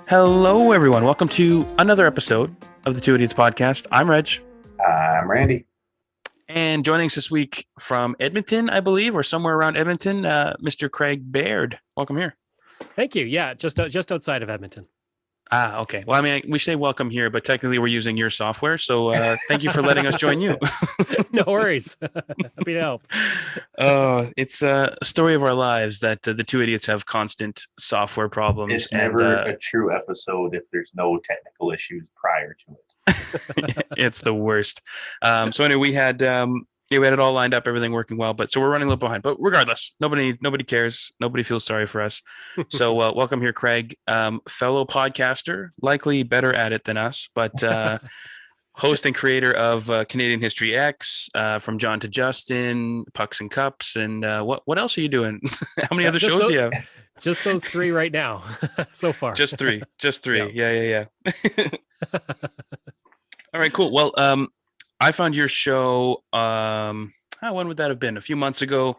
Hello, everyone. Welcome to another episode of the Two Idiots podcast. I'm Reg. I'm Randy. And joining us this week from Edmonton, I believe, or somewhere around Edmonton, Mr. Craig Baird. Welcome here. Thank you. Yeah, just outside of Edmonton. Okay. Well, I mean, we say welcome here, but technically we're using your software. So thank you for letting us join you. No worries. Happy to help. It's a story of our lives that the two idiots have constant software problems. It's never a true episode if there's no technical issues prior to it. It's the worst. So anyway, we had it all lined up, everything working well, but so we're running a little behind. But regardless, nobody cares. Nobody feels sorry for us. So welcome here, Craig, fellow podcaster, likely better at it than us, but host and creator of Canadian History Ehx, From John to Justin, Pucks and Cups, and what else are you doing? How many other shows do you have? Just those three right now, so far. Just three. Yeah. All right, cool. Well, I found your show, when would that have been? A few months ago.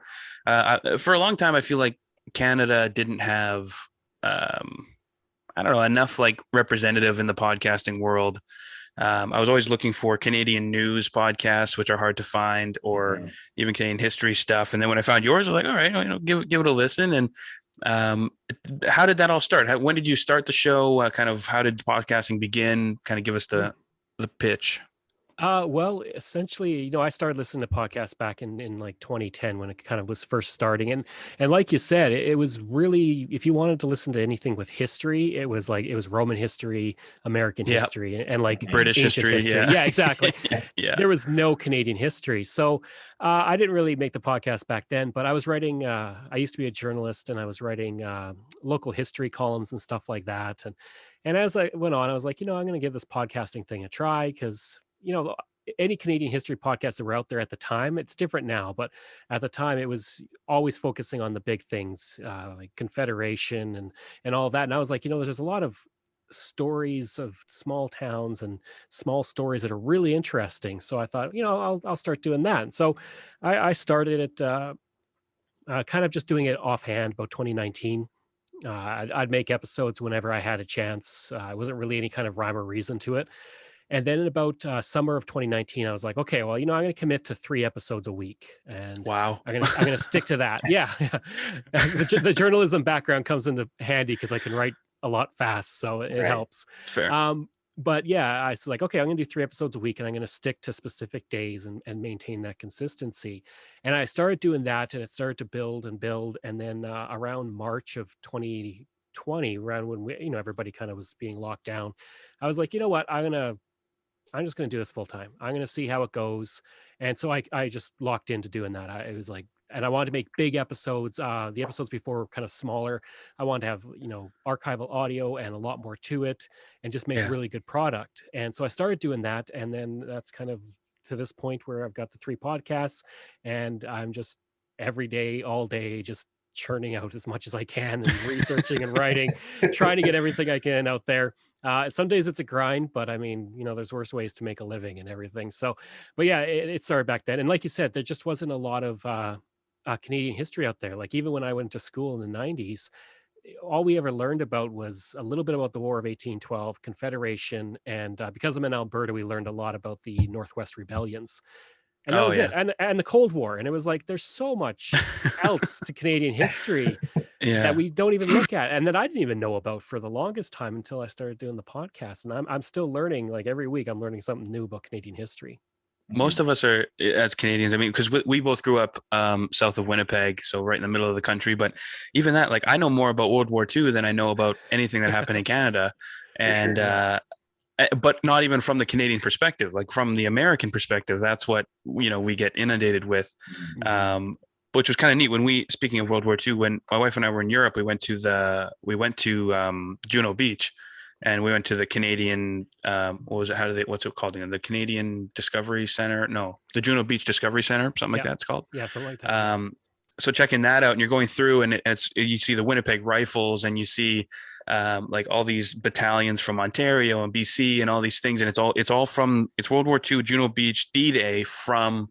For a long time, I feel like Canada didn't have, enough like representative in the podcasting world. I was always looking for Canadian news podcasts, which are hard to find, or even Canadian history stuff. And then when I found yours, I was like, all right, give it a listen. And how did that all start? When did you start the show? How did podcasting begin? Kind of give us the pitch. Well, essentially, I started listening to podcasts back in like 2010 when it kind of was first starting. And like you said, it was really, if you wanted to listen to anything with history, it was Roman history, American history, and like British history. Yeah, exactly. Yeah. There was no Canadian history. So I didn't really make the podcast back then, but I was writing, I used to be a journalist and I was writing local history columns and stuff like that. And as I went on, I was like, I'm going to give this podcasting thing a try because any Canadian history podcasts that were out there at the time, it's different now, but at the time it was always focusing on the big things, like Confederation and all that. And I was like, there's a lot of stories of small towns and small stories that are really interesting. So I thought, I'll start doing that. And so I started it, kind of just doing it offhand about 2019. I'd make episodes whenever I had a chance. It wasn't really any kind of rhyme or reason to it. And then in about summer of 2019, I was like, okay, well, I'm going to commit to 3 episodes a week, and wow, I'm going to stick to that. Yeah, the journalism background comes into handy because I can write a lot fast, so it helps. Fair. But yeah, I was like, okay, I'm going to do 3 episodes a week, and I'm going to stick to specific days and maintain that consistency. And I started doing that, and it started to build, and then around March of 2020, around when everybody kind of was being locked down, I was like, you know what, I'm just going to do this full time. I'm going to see how it goes. And so I just locked into doing that. It was like, and I wanted to make big episodes. The episodes before were kind of smaller. I wanted to have, archival audio and a lot more to it and just make really good product. And so I started doing that. And then that's kind of to this point where I've got the 3 podcasts and I'm just every day, all day, just churning out as much as I can and researching and writing, trying to get everything I can out there. Some days it's a grind, but I mean, there's worse ways to make a living and everything. So, but yeah, it started back then. And like you said, there just wasn't a lot of Canadian history out there. Like even when I went to school in the 90s, all we ever learned about was a little bit about the War of 1812, Confederation. And because I'm in Alberta, we learned a lot about the Northwest Rebellions. And that was it. And the Cold War. And it was like, there's so much else to Canadian history that we don't even look at. And that I didn't even know about for the longest time until I started doing the podcast. And I'm still learning, like every week, I'm learning something new about Canadian history. Most of us are, as Canadians, I mean, because we both grew up south of Winnipeg, so right in the middle of the country. But even that, like, I know more about World War II than I know about anything that happened in Canada. And but not even from the Canadian perspective, like from the American perspective, that's what, we get inundated with, which was kind of neat. When speaking of World War II, when my wife and I were in Europe, we went to Juno Beach, and we went to the Canadian, what's it called again? The Canadian Discovery Center? No, the Juno Beach Discovery Center, something like that it's called. Yeah, something like that. So checking that out, and you're going through, and you see the Winnipeg Rifles, and you see like all these battalions from Ontario and BC and all these things, and it's World War II, Juno Beach, D-Day from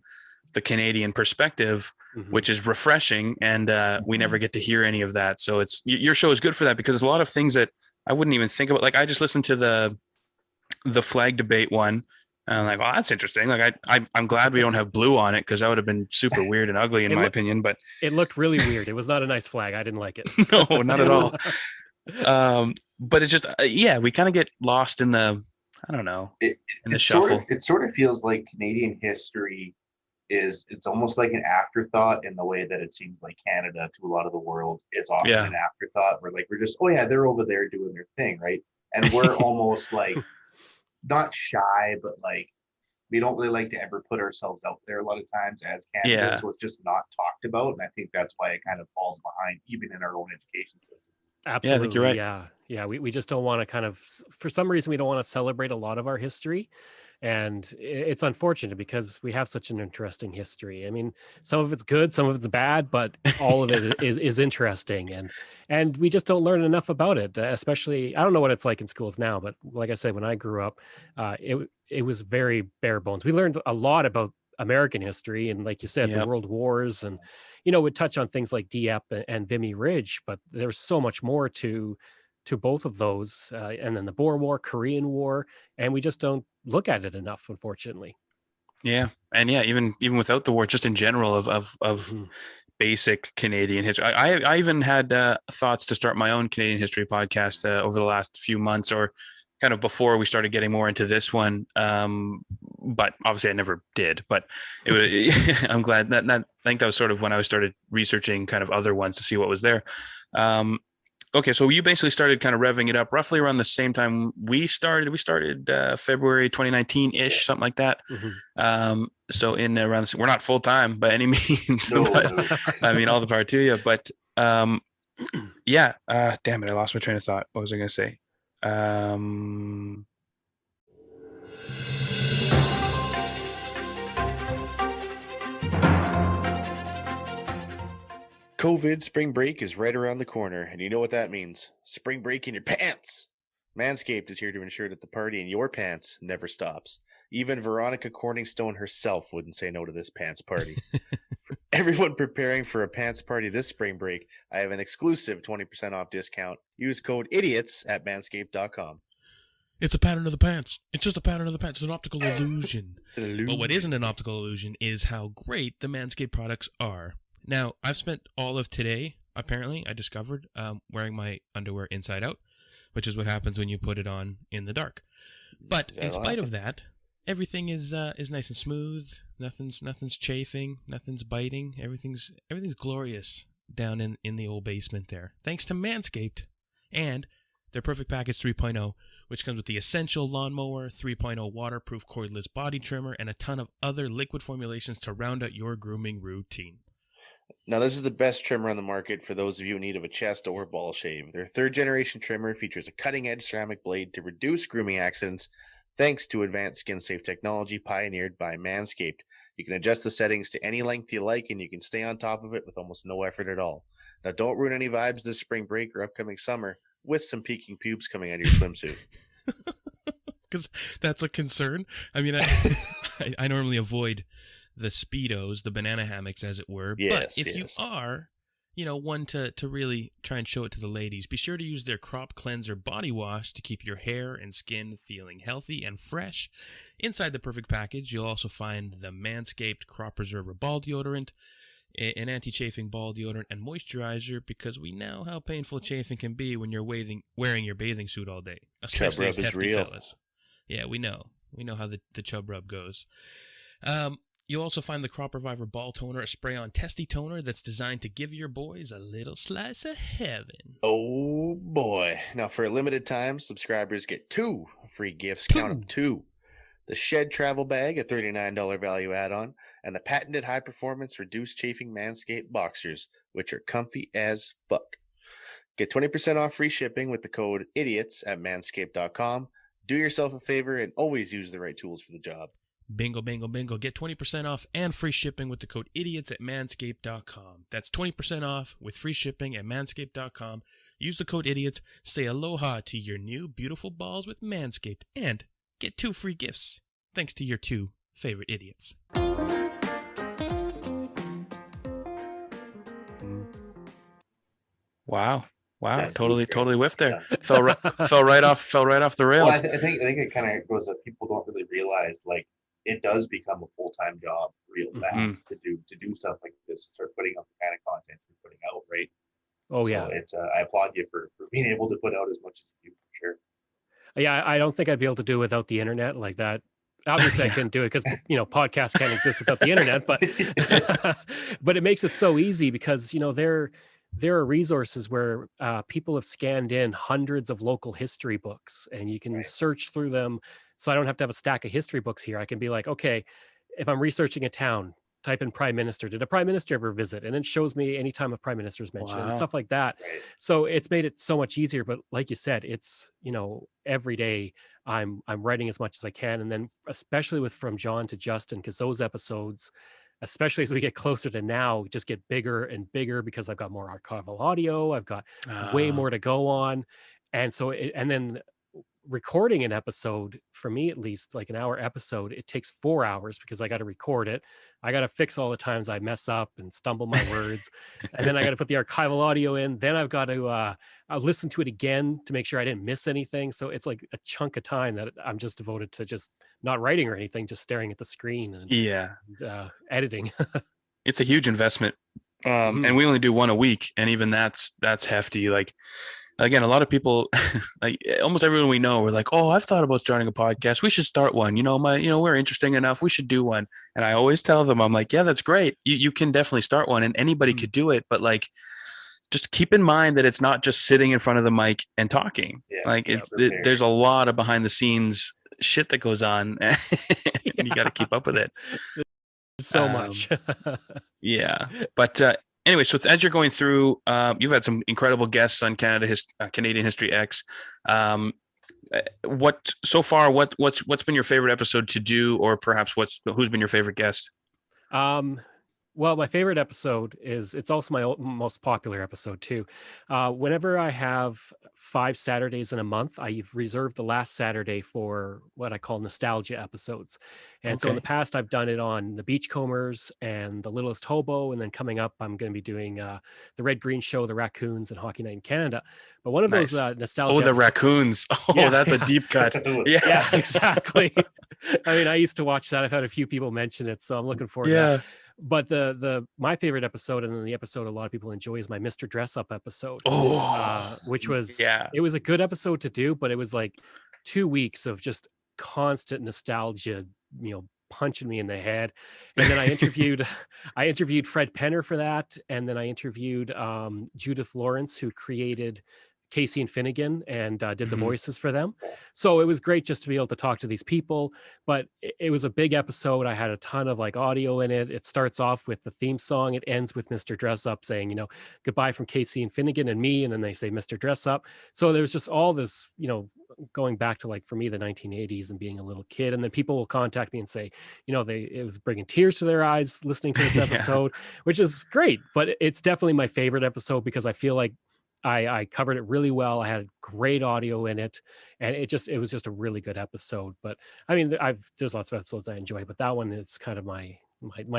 the Canadian perspective, which is refreshing, and we never get to hear any of that. So your show is good for that, because there's a lot of things that I wouldn't even think about, like, I just listened to the flag debate one. And I'm like, well, that's interesting. Like, I'm glad we don't have blue on it because that would have been super weird and ugly in It my loo- opinion. But It looked really weird. It was not a nice flag. I didn't like it. no, not at all. But it's just, yeah, we kind of get lost in the, I don't know, It, in the sort of shuffle. it sort of feels like Canadian history it's almost like an afterthought in the way that it seems like Canada to a lot of the world is often Yeah, an afterthought. Where like we're just, oh yeah, they're over there doing their thing, right? And we're almost like not shy, but like we don't really like to ever put ourselves out there a lot of times as Canada, yeah, so it's just not talked about. And I think that's why it kind of falls behind even in our own education system. yeah. I think you're Absolutely. right. Yeah. Yeah. We just don't want to for some reason, we don't want to celebrate a lot of our history. And it's unfortunate because we have such an interesting history. I mean, some of it's good, some of it's bad, but all of Yeah, it is interesting. And we just don't learn enough about it, especially, I don't know what it's like in schools now, but like I said, when I grew up, it was very bare bones. We learned a lot about American history and, like you said, the yep, world wars, and would touch on things like Dieppe and Vimy Ridge, but there's so much more to both of those, and then the Boer War, Korean War, and we just don't look at it enough, unfortunately. yeah, and yeah, even without the war, just in general of Mhm. basic Canadian history. I even had thoughts to start my own Canadian history podcast over the last few months, or kind of before we started getting more into this one. But obviously, I never did. But it would. I'm glad that I think that was sort of when I started researching kind of other ones to see what was there. Um, okay, so you basically started kind of revving it up roughly around the same time we started. We started February 2019 Yeah. ish, something like that. Mhm. So in around, we're not full time by any means, No, but no. I mean, all the power to you. But yeah, damn it, I lost my train of thought. What was I going to say? Um, COVID spring break is right around the corner, and you know what that means. Spring break in your pants! Manscaped is here to ensure that the party in your pants never stops. Even Veronica Corningstone herself wouldn't say no to this pants party. For everyone preparing for a pants party this spring break, I have an exclusive 20% off discount. Use code IDIOTS at manscaped.com. It's a pattern of the pants. It's just a pattern of the pants. It's an optical illusion. It's an illusion. But what isn't an optical illusion is how great the Manscaped products are. Now, I've spent all of today, apparently, I discovered, wearing my underwear inside out, which is what happens when you put it on in the dark. But in spite of that, everything is nice and smooth. Nothing's chafing. Nothing's biting. Everything's glorious down in the old basement there. Thanks to Manscaped and their Perfect Package 3.0, which comes with the Essential Lawnmower 3.0 waterproof cordless body trimmer and a ton of other liquid formulations to round out your grooming routine. Now, this is the best trimmer on the market for those of you in need of a chest or ball shave. Their third-generation trimmer features a cutting-edge ceramic blade to reduce grooming accidents thanks to advanced skin-safe technology pioneered by Manscaped. You can adjust the settings to any length you like, and you can stay on top of it with almost no effort at all. Now, don't ruin any vibes this spring break or upcoming summer with some peeking pubes coming out of your swimsuit. Because that's a concern. I mean, I normally avoid the Speedos, the banana hammocks, as it were. Yes, but if you are, one to really try and show it to the ladies, be sure to use their Crop Cleanser body wash to keep your hair and skin feeling healthy and fresh. Inside the Perfect Package, you'll also find the Manscaped Crop Preserver Ball Deodorant, an anti-chafing ball deodorant, and moisturizer, because we know how painful chafing can be when you're wearing your bathing suit all day, especially as Chub rub is hefty real. fellas. Yeah, we know how the chub rub goes. You'll also find the Crop Reviver Ball Toner, a spray-on testy toner that's designed to give your boys a little slice of heaven. Oh boy. Now, for a limited time, subscribers get 2 free gifts. Count them, 2. The Shed Travel Bag, a $39 value add-on, and the patented high-performance reduced chafing Manscaped Boxers, which are comfy as fuck. Get 20% off free shipping with the code IDIOTS at manscaped.com. Do yourself a favor and always use the right tools for the job. Bingo, bingo, bingo. Get 20% off and free shipping with the code IDIOTS at manscaped.com. That's 20% off with free shipping at manscaped.com. Use the code IDIOTS. Say aloha to your new beautiful balls with Manscaped and get 2 free gifts thanks to your 2 favorite idiots. wow. Wow, Yeah, totally whiffed there. Yeah. Fell right off the Well, rails. I think it kind of goes that people don't really realize like it does become a full-time job real Mhm. fast to do stuff like this, start putting out the kind of content you're putting out, right? Oh So yeah. it's I applaud you for being able to put out as much as you do for sure. Yeah, I don't think I'd be able to do it without the internet like that. Obviously, I Yeah. couldn't do it because podcasts can't exist without the internet. But but it makes it so easy because there are resources where people have scanned in hundreds of local history books, and you can Right. search through them. So I don't have to have a stack of history books here. I can be like, okay, if I'm researching a town, type in prime minister. Did a prime minister ever visit? And it shows me any time a prime minister is mentioned and Wow. stuff like that. Right. So it's made it so much easier. But like you said, it's every day I'm writing as much as I can, and then especially with From John to Justin, because those episodes, especially as we get closer to now, just get bigger and bigger because I've got more archival audio, I've got way more to go on, and so and then recording an episode for me, at least like an hour episode, it takes 4 hours because I got to record it, I got to fix all the times I mess up and stumble my words, and then I got to put the archival audio in, then I've got to listen to it again to make sure I didn't miss anything. So it's like a chunk of time that I'm just devoted to just not writing or anything, just staring at the screen and Yeah. editing. It's a huge investment. And we only do one a week, and even that's hefty. Like, again, a lot of people, like almost everyone we know, we're like, oh, I've thought about starting a podcast. We should start one. We're interesting enough. We should do one. And I always tell them, I'm like, yeah, that's great. You can definitely start one, and anybody could do it. But like, just keep in mind that it's not just sitting in front of the mic and talking. Yeah, Like there's a lot of behind the scenes shit that goes on, and you got to keep up with it. So much. Yeah. But anyway, so as you're going through, you've had some incredible guests on Canadian History Ehx. What's been your favorite episode to do, or perhaps who's been your favorite guest? Well, my favorite episode it's also my most popular episode too. Whenever I have 5 Saturdays in a month, I've reserved the last Saturday for what I call nostalgia episodes. And so in the past, I've done it on the Beachcombers and the Littlest Hobo. And then coming up, I'm going to be doing the Red Green Show, the Raccoons, and Hockey Night in Canada. But one of those nostalgia the Raccoons. That's a deep cut. Yeah, exactly. I mean, I used to watch that. I've had a few people mention it, so I'm looking forward to that. But my favorite episode, and then the episode a lot of people enjoy, is my Mr. Dress Up episode. Which was it was a good episode to do, but it was like 2 weeks of just constant nostalgia, punching me in the head. And then I interviewed Fred Penner for that, and then I interviewed Judith Lawrence, who created Casey and Finnegan, and did the voices for them. So it was great just to be able to talk to these people, but it was a big episode. I had a ton of like audio in it. It starts off with the theme song. It ends with Mr. Dress Up saying, goodbye from Casey and Finnegan and me. And then they say Mr. Dress Up. So there's just all this, going back to like, for me, the 1980s and being a little kid. And then people will contact me and say, it was bringing tears to their eyes listening to this episode, which is great. But it's definitely my favorite episode because I feel like I covered it really well. I had great audio in it, and it was just a really good episode. But I mean, there's lots of episodes I enjoy, but that one is kind of my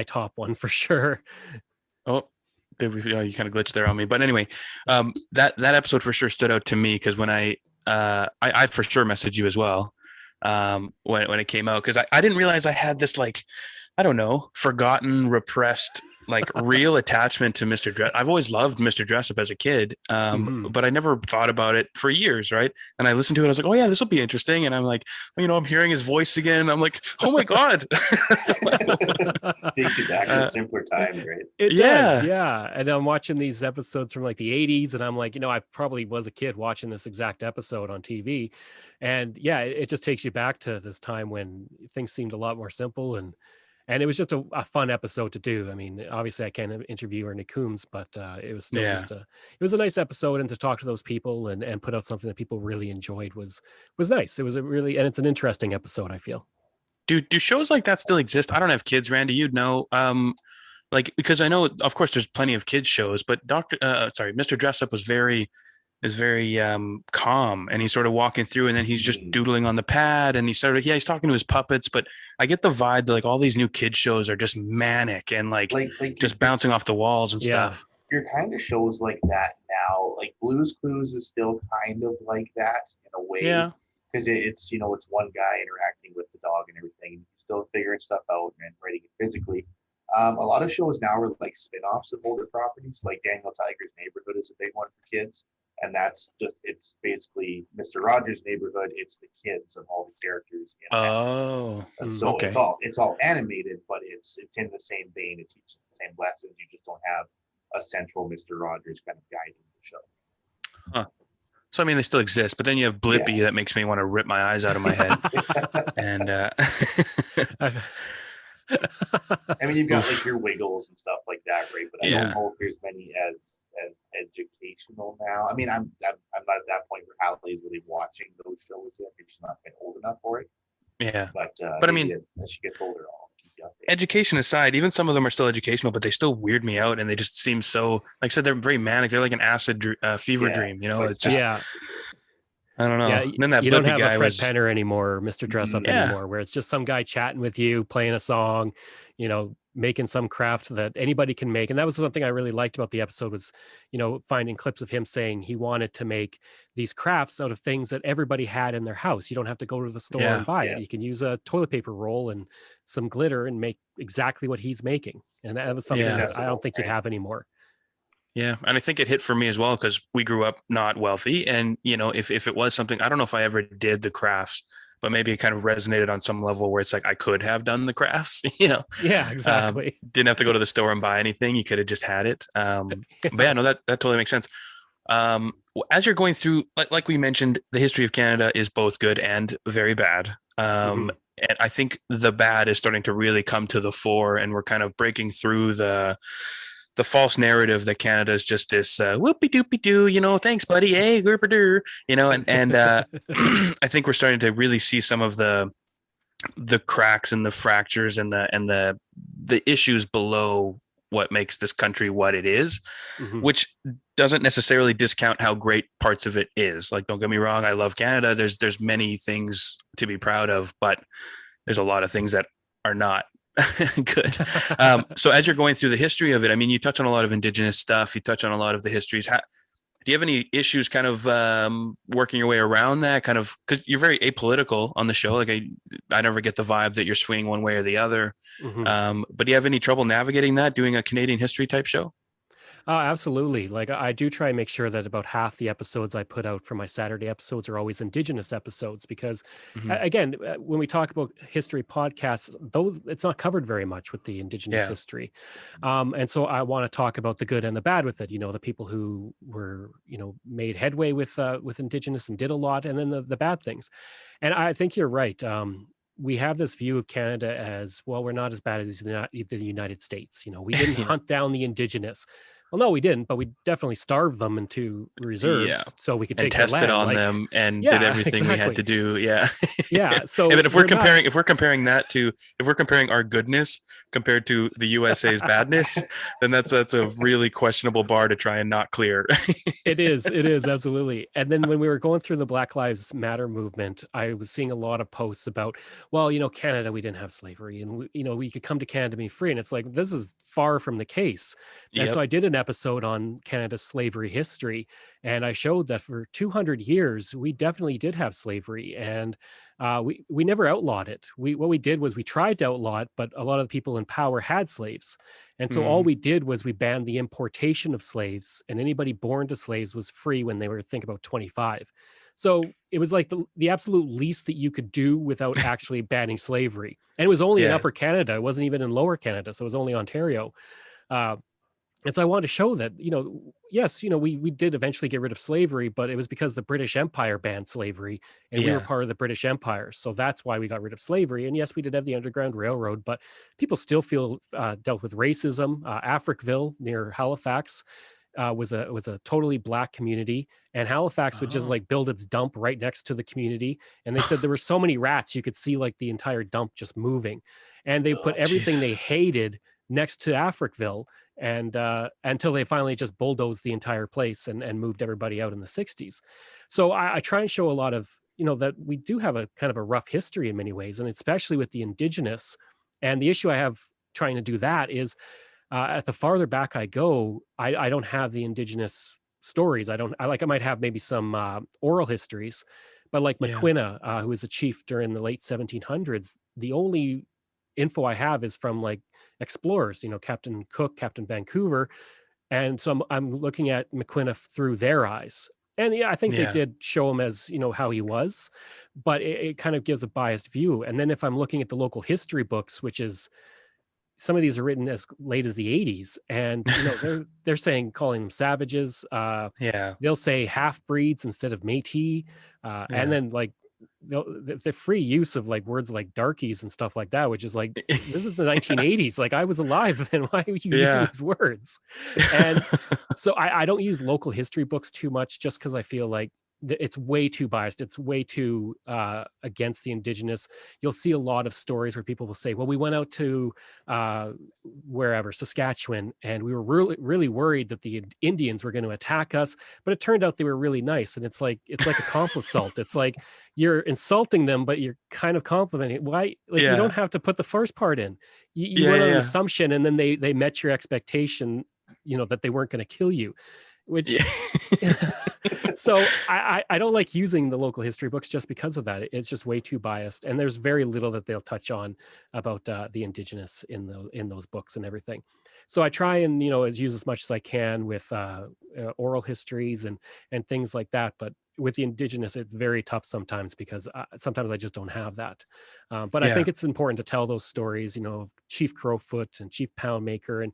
top one for sure. Oh, you kind of glitched there on me. But anyway, that episode for sure stood out to me because when I for sure messaged you as well when it came out, because I didn't realize I had this like, I don't know, forgotten, repressed, like real attachment to Mr. Dress. I've always loved Mr. Dress Up as a kid, but I never thought about it for years, right? And I listened to it, I was like, oh yeah, this will be interesting. And I'm like, I'm hearing his voice again. I'm like, oh my God. Takes you back to simpler times, right? It does, yeah. And I'm watching these episodes from like the 80s, and I'm like, I probably was a kid watching this exact episode on TV. And yeah, it just takes you back to this time when things seemed a lot more simple, and it was just a fun episode to do. I mean, obviously I can't interview Ernie Coombs, but it was still it was a nice episode, and to talk to those people and put out something that people really enjoyed was nice. It was and it's an interesting episode, I feel. Do shows like that still exist? I don't have kids, Randy, you'd know. Like, because I know, of course, there's plenty of kids shows, but Mr. Dress Up was very calm, and he's sort of walking through, and then he's just doodling on the pad, and he's talking to his puppets. But I get the vibe that like all these new kids shows are just manic and like just bouncing off the walls and stuff. you're kind of shows like that now. Like Blue's Clues is still kind of like that in a way. Yeah. Because it's it's one guy interacting with the dog and everything, and he's still figuring stuff out and writing it physically. A lot of shows now are like spin-offs of older properties, like Daniel Tiger's Neighborhood is a big one for kids, and it's basically Mr. Rogers' Neighborhood. It's the kids of all the characters in that. Oh, And so okay. it's all animated, but it's in the same vein. It teaches the same lessons. You just don't have a central Mr. Rogers kind of guiding the show. Huh. So I mean, they still exist, but then you have Blippi that makes me want to rip my eyes out of my head. And I mean, you've got like your Wiggles and stuff like that, right? But I don't Yeah. know if there's many as educational now. I mean, I'm not at that point where Hallie's really watching those shows yet. She's not been old enough for it. Yeah. But I mean, as she gets older, I'll keep you updated. education aside, even some of them are still educational, but they still weird me out, and they just seem so. Like I said, they're very manic. They're like an acid fever Yeah, dream. You know, like it's just Yeah. I don't know. Yeah, And then that you don't Blippi have guy a Fred was Penner anymore, or Mr. Dress Up Yeah. anymore, where it's just some guy chatting with you, playing a song, making some craft that anybody can make. And that was something I really liked about the episode was, finding clips of him saying he wanted to make these crafts out of things that everybody had in their house. You don't have to go to the store and buy it. You can use a toilet paper roll and some glitter and make exactly what he's making. And that was something that I don't think you'd have anymore. Yeah, and I think it hit for me as well because we grew up not wealthy, and if it was something, I don't know if I ever did the crafts, but maybe it kind of resonated on some level where it's like I could have done the crafts. Yeah, exactly. Didn't have to go to the store and buy anything; you could have just had it. But yeah, no, that totally makes sense. As you're going through, like we mentioned, the history of Canada is both good and very bad. And I think the bad is starting to really come to the fore, and we're kind of breaking through the false narrative that Canada is just this whoopie doopie doo, thanks buddy, hey, and I think we're starting to really see some of the cracks and the fractures and the issues below what makes this country what it is, which doesn't necessarily discount how great parts of it is. Like, don't get me wrong, I love Canada. There's many things to be proud of, but there's a lot of things that are not good. So as you're going through the history of it, I mean, you touch on a lot of Indigenous stuff. You touch on a lot of the histories. Do you have any issues kind of working your way around that kind of, because you're very apolitical on the show. Like I never get the vibe that you're swinging one way or the other. But do you have any trouble navigating that, doing a Canadian history type show? Absolutely. Like I do try and make sure that about half the episodes I put out for my Saturday episodes are always Indigenous episodes because, again, when we talk about history podcasts, though it's not covered very much with the Indigenous history, and so I want to talk about the good and the bad with it. The people who were made headway with Indigenous and did a lot, and then the bad things. And I think you're right. We have this view of Canada as, well, we're not as bad as the United States. We didn't hunt down the Indigenous. Well, no, we didn't, but we definitely starved them into reserves so we could take their tested land. on them and did everything we had to do. Yeah. So but if we're comparing our goodness compared to the USA's badness, then that's a really questionable bar to try and not clear. It is absolutely. And then when we were going through the Black Lives Matter movement, I was seeing a lot of posts about, well, Canada, we didn't have slavery, and we could come to Canada and be free. And it's like, this is far from the case. And so I did an episode on Canada's slavery history, and I showed that for 200 years we definitely did have slavery, and we never outlawed it. What we did was we tried to outlaw it, but a lot of the people in power had slaves, and so all we did was we banned the importation of slaves, and anybody born to slaves was free when they were, think, about 25. So it was like the absolute least that you could do without actually banning slavery. And it was only in Upper Canada. It wasn't even in Lower Canada. So it was only Ontario. And so I wanted to show that, yes, we did eventually get rid of slavery, but it was because the British Empire banned slavery and we were part of the British Empire. So that's why we got rid of slavery. And yes, we did have the Underground Railroad, but people still dealt with racism. Africville near Halifax was a totally Black community, and Halifax would just like build its dump right next to the community. And they said there were so many rats, you could see like the entire dump just moving, and they put everything they hated next to Africville, and until they finally just bulldozed the entire place and moved everybody out in the 60s. So I try and show a lot of, that we do have a kind of a rough history in many ways, and especially with the Indigenous. And the issue I have trying to do that is At the farther back I go, I don't have the indigenous stories. I might have maybe some oral histories, but like Yeah. McQuina, who was a chief during the late 1700s, the only info I have is from like explorers, Captain Cook, Captain Vancouver. And so I'm looking at McQuina through their eyes. And yeah, I think they Yeah. did show him as, how he was, but it kind of gives a biased view. And then if I'm looking at the local history books, which is some of these are written as late as the 80s, and they're saying calling them savages. Yeah. They'll say half breeds instead of Métis, and Yeah. then like the free use of like words like darkies and stuff like that, which is like this is the 1980s. Like I was alive then. Why are you using Yeah. these words? And so I don't use local history books too much, just because I feel like it's way too biased. It's way too against the indigenous. You'll see a lot of stories where people will say, well, we went out to wherever, Saskatchewan, and we were really, really worried that the Indians were going to attack us, but it turned out they were really nice. And it's like a compliment. It's like you're insulting them, but you're kind of complimenting. Why? Like you Yeah. don't have to put the first part in. You Yeah, went on an yeah. assumption, and then they met your expectation, that they weren't going to kill you, which Yeah. so I don't like using the local history books just because of that. It's just way too biased, and there's very little that they'll touch on about the indigenous in those books and everything. So I try and use as much as I can with oral histories and things like that. But with the indigenous, it's very tough sometimes because sometimes I just don't have that. But I Yeah. think it's important to tell those stories, of Chief Crowfoot and Chief Poundmaker and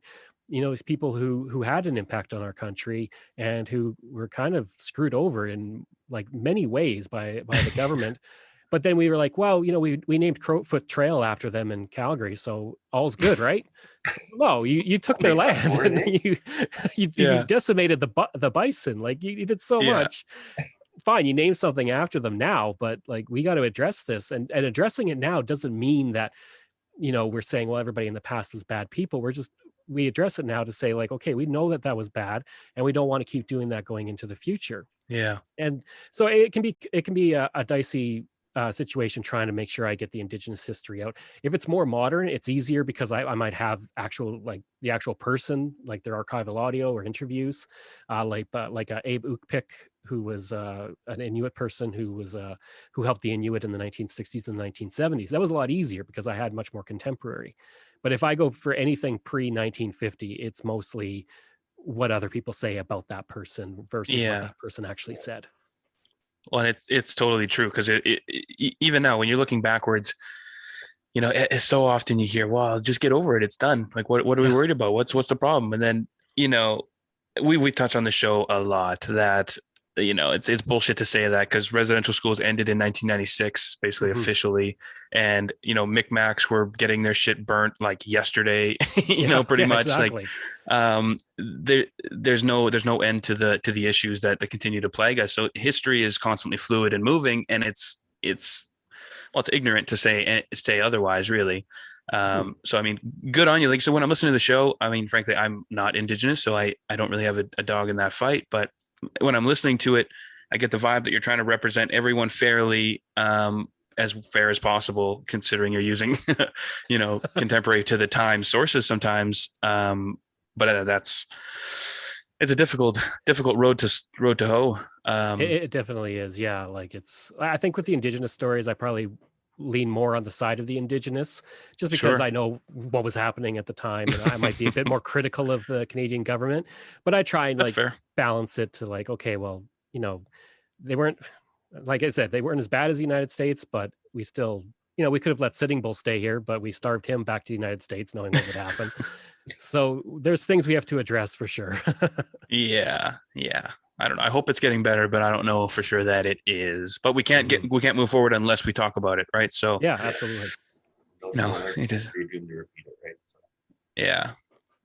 these people who had an impact on our country and who were kind of screwed over in like many ways by the government. But then we were like, well, we named Crowfoot Trail after them in Calgary, so all's good, right? No, you took their Makes up land for it, and eh? you Yeah. decimated the bison. Like you did so Yeah. much. Fine, you name something after them now, but like we got to address this, and addressing it now doesn't mean that we're saying, well, everybody in the past was bad people. We address it now to say like, okay, we know that was bad, and we don't want to keep doing that going into the future. Yeah. And so it can be a dicey situation trying to make sure I get the indigenous history out. If it's more modern, it's easier because I might have the actual person, like their archival audio or interviews, like Abe Ukpik, who was an Inuit person who helped the Inuit in the 1960s and 1970s. That was a lot easier because I had much more contemporary. But if I go for anything pre 1950, it's mostly what other people say about that person versus what Yeah. that person actually said. Well, and it's totally true because even now when you're looking backwards, it's so often you hear, "Well, just get over it. It's done." Like, what are we worried about? What's the problem? And then we touch on the show a lot that it's bullshit to say that because residential schools ended in 1996, basically Mhm. officially, and Micmacs were getting their shit burnt like yesterday, pretty much exactly. like there's no end to the issues that continue to plague us. So history is constantly fluid and moving, and it's ignorant to say otherwise, really. So I mean, good on you. Like, so when I'm listening to the show, I mean, frankly, I'm not indigenous, so I don't really have a dog in that fight, but when I'm listening to it, I get the vibe that you're trying to represent everyone fairly, as fair as possible, considering you're using, contemporary to the time sources sometimes. But it's a difficult road to hoe. It definitely is. Yeah. Like I think with the indigenous stories, I probably lean more on the side of the indigenous just because Sure. I know what was happening at the time. And I might be a bit more critical of the Canadian government, but I try and That's like fair. balance it to like, okay, well, they weren't, like I said, they weren't as bad as the United States, but we still, we could have let Sitting Bull stay here, but we starved him back to the United States knowing what would happen. So there's things we have to address for sure. Yeah. I don't know. I hope it's getting better, but I don't know for sure that it is. But we can't move forward unless we talk about it, right? So yeah, absolutely. No, it is. You're doomed to repeat it, right? So.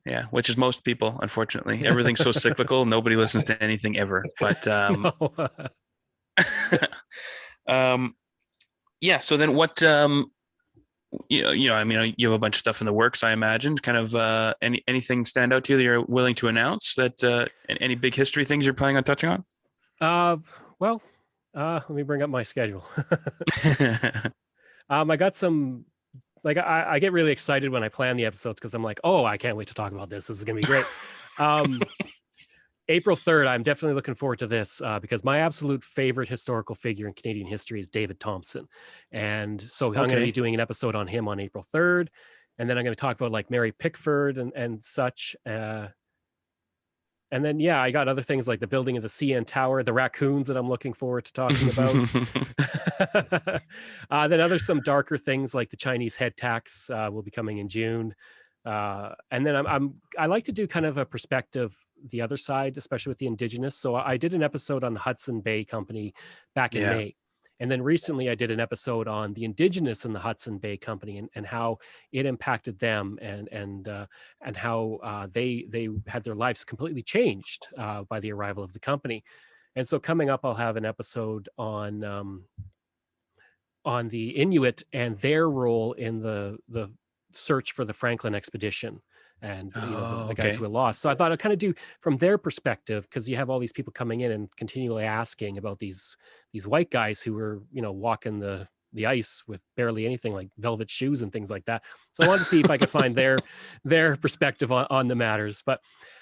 Yeah, which is most people, unfortunately. Everything's so cyclical. Nobody listens to anything ever. But No. yeah. So then, what? I mean, you have a bunch of stuff in the works, I imagine. Kind of anything stand out to you that you're willing to announce? That any big history things you're planning on touching on? Well, let me bring up my schedule. I got some Like I get really excited when I plan the episodes because I'm like, oh, I can't wait to talk about this. This is gonna be great. April 3rd, I'm definitely looking forward to this because my absolute favorite historical figure in Canadian history is David Thompson. And so I'm going to be Okay. doing an episode on him on April 3rd. And then I'm going to talk about like Mary Pickford and such. And then, yeah, I got other things like the building of the CN Tower, the raccoons that I'm looking forward to talking about. Then some darker things like the Chinese head tax will be coming in June. And then I like to do kind of a perspective, the other side, especially with the Indigenous. So I did an episode on the Hudson Bay Company back in Yeah. May. And then recently I did an episode on the Indigenous in the Hudson Bay Company and how it impacted them and how they had their lives completely changed by the arrival of the company. And so coming up, I'll have an episode on the Inuit and their role in the search for the Franklin expedition and the guys who were lost. So I thought I'd kind of do from their perspective, because you have all these people coming in and continually asking about these white guys who were walking the ice with barely anything like velvet shoes and things like that. So I wanted to see if I could find their perspective on the matters. But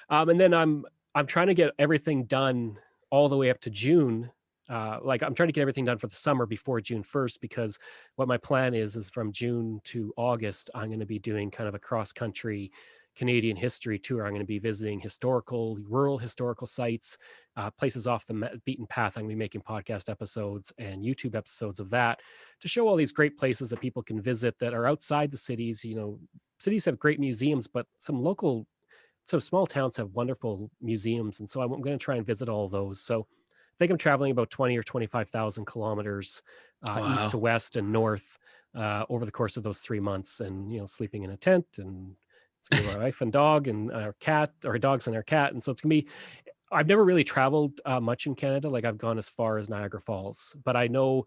and then I'm trying to get everything done all the way up to June. Like I'm trying to get everything done for the summer before June 1st, because what my plan is from June to August, I'm going to be doing kind of a cross country Canadian history tour. I'm going to be visiting rural historical sites, places off the beaten path. I'm going to be making podcast episodes and YouTube episodes of that to show all these great places that people can visit that are outside the cities. Cities have great museums, but some small towns have wonderful museums. And so I'm going to try and visit all of those. So I think I'm traveling about 20 or 25,000 kilometers east to west and north over the course of those 3 months, and sleeping in a tent, and it's gonna be my wife and dog and our cat, or dogs and our cat. And so it's gonna be. I've never really traveled much in Canada. Like I've gone as far as Niagara Falls, but I know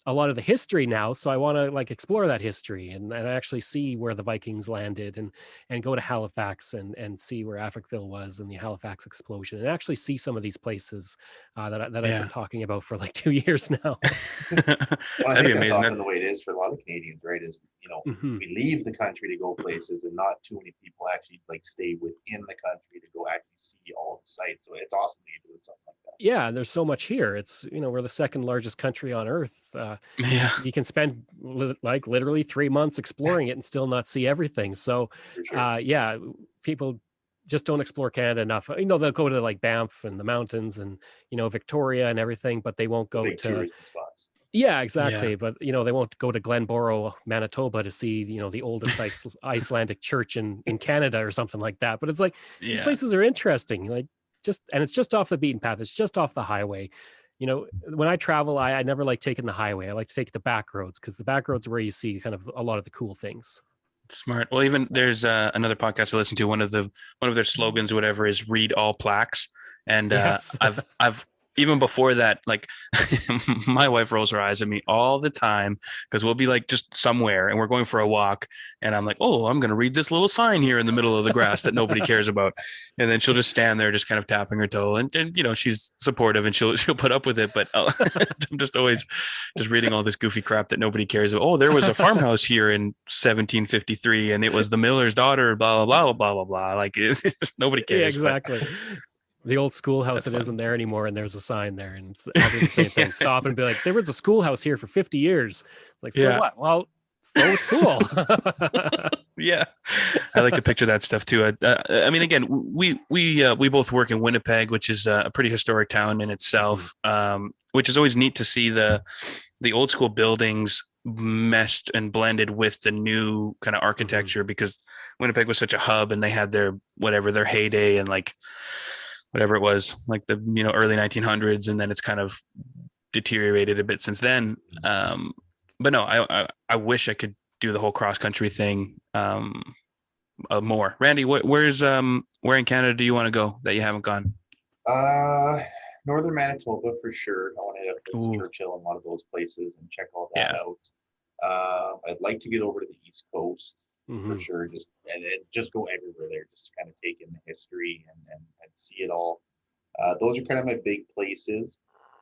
a lot of the history now, so I want to like explore that history and actually see where the Vikings landed and go to Halifax and see where Africville was and the Halifax explosion, and actually see some of these places that I've been talking about for like 2 years now. Well, I That'd be think that's amazing. often the way it is for a lot of Canadians, right? Is we leave the country to go places, and not too many people actually like stay within the country to go actually see all the sites. So it's awesome that you're doing something like that. Yeah, and there's so much here. It's we're the second largest country on earth. Yeah. You can spend like literally 3 months exploring it and still not see everything. So, For sure. yeah, people just don't explore Canada enough. They'll go to like Banff and the mountains and Victoria and everything, but they won't go Big to. touristy spots. Yeah, exactly. But they won't go to Glenboro, Manitoba to see the oldest Icelandic church in Canada or something like that. But it's like these places are interesting. Like it's just off the beaten path. It's just off the highway. When I travel, I never like taking the highway. I like to take the back roads, because the back roads are where you see kind of a lot of the cool things. Smart. Well, even there's another podcast I listen to. One of their slogans, or whatever, is "Read all plaques." And Yes. I've even before that, like my wife rolls her eyes at me all the time, because we'll be like just somewhere and we're going for a walk, and I'm like, oh, I'm going to read this little sign here in the middle of the grass that nobody cares about. And then she'll just stand there, just kind of tapping her toe, and she's supportive and she'll put up with it. But I'm just always just reading all this goofy crap that nobody cares about. Oh, there was a farmhouse here in 1753 and it was the miller's daughter, blah, blah, blah, blah, blah, blah. Like nobody cares. Yeah, exactly. The old schoolhouse that isn't there anymore, and there's a sign there, and I'll do the same thing. Stop and be like, there was a schoolhouse here for 50 years. It's like, so what? Well, so it's cool. Yeah, I like to picture that stuff too. I mean, again, we both work in Winnipeg, which is a pretty historic town in itself, which is always neat to see the old school buildings meshed and blended with the new kind of architecture, because Winnipeg was such a hub, and they had their heyday, and like whatever it was, like the early 1900s, and then it's kind of deteriorated a bit since then. But no, I wish I could do the whole cross country thing more. Randy, where in Canada do you want to go that you haven't gone? Northern Manitoba for sure. I want to hit up Churchill and one of those places and check all that out. I'd like to get over to the East Coast for sure, just go everywhere there, just kind of take in the history and see it all. Those are kind of my big places.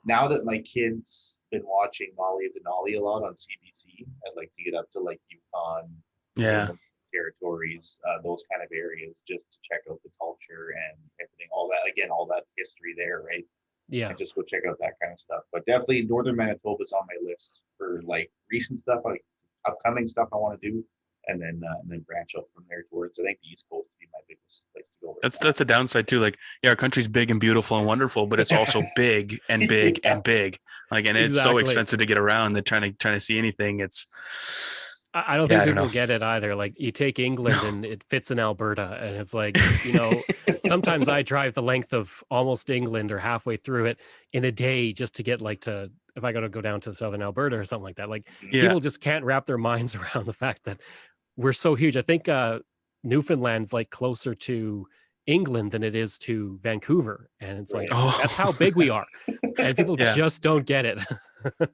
Now that my kids been watching Molly of Denali a lot on CBC, I'd like to get up to like Yukon, Yeah. territories, those kind of areas, just to check out the culture and everything, all that, again, all that history there, right? Yeah. And just go check out that kind of stuff. But definitely northern Manitoba is on my list for like recent stuff, like upcoming stuff I want to do, and then branch out from there towards, I think, the East Coast would be my biggest place to go right That's a downside too. Like, yeah, our country's big and beautiful and wonderful, but it's also big and big Yeah. and big. Like, and it's so Exactly. expensive to get around that trying to see anything. It's I don't Yeah, think I don't people know. get it either. Like you take England and it fits in Alberta, and it's like, sometimes I drive the length of almost England or halfway through it in a day just to get like to, if I got to go down to southern Alberta or something like that. Like Yeah. people just can't wrap their minds around the fact that we're so huge. I think Newfoundland's like closer to England than it is to Vancouver, and it's like Oh. that's how big we are, and people Yeah. just don't get it.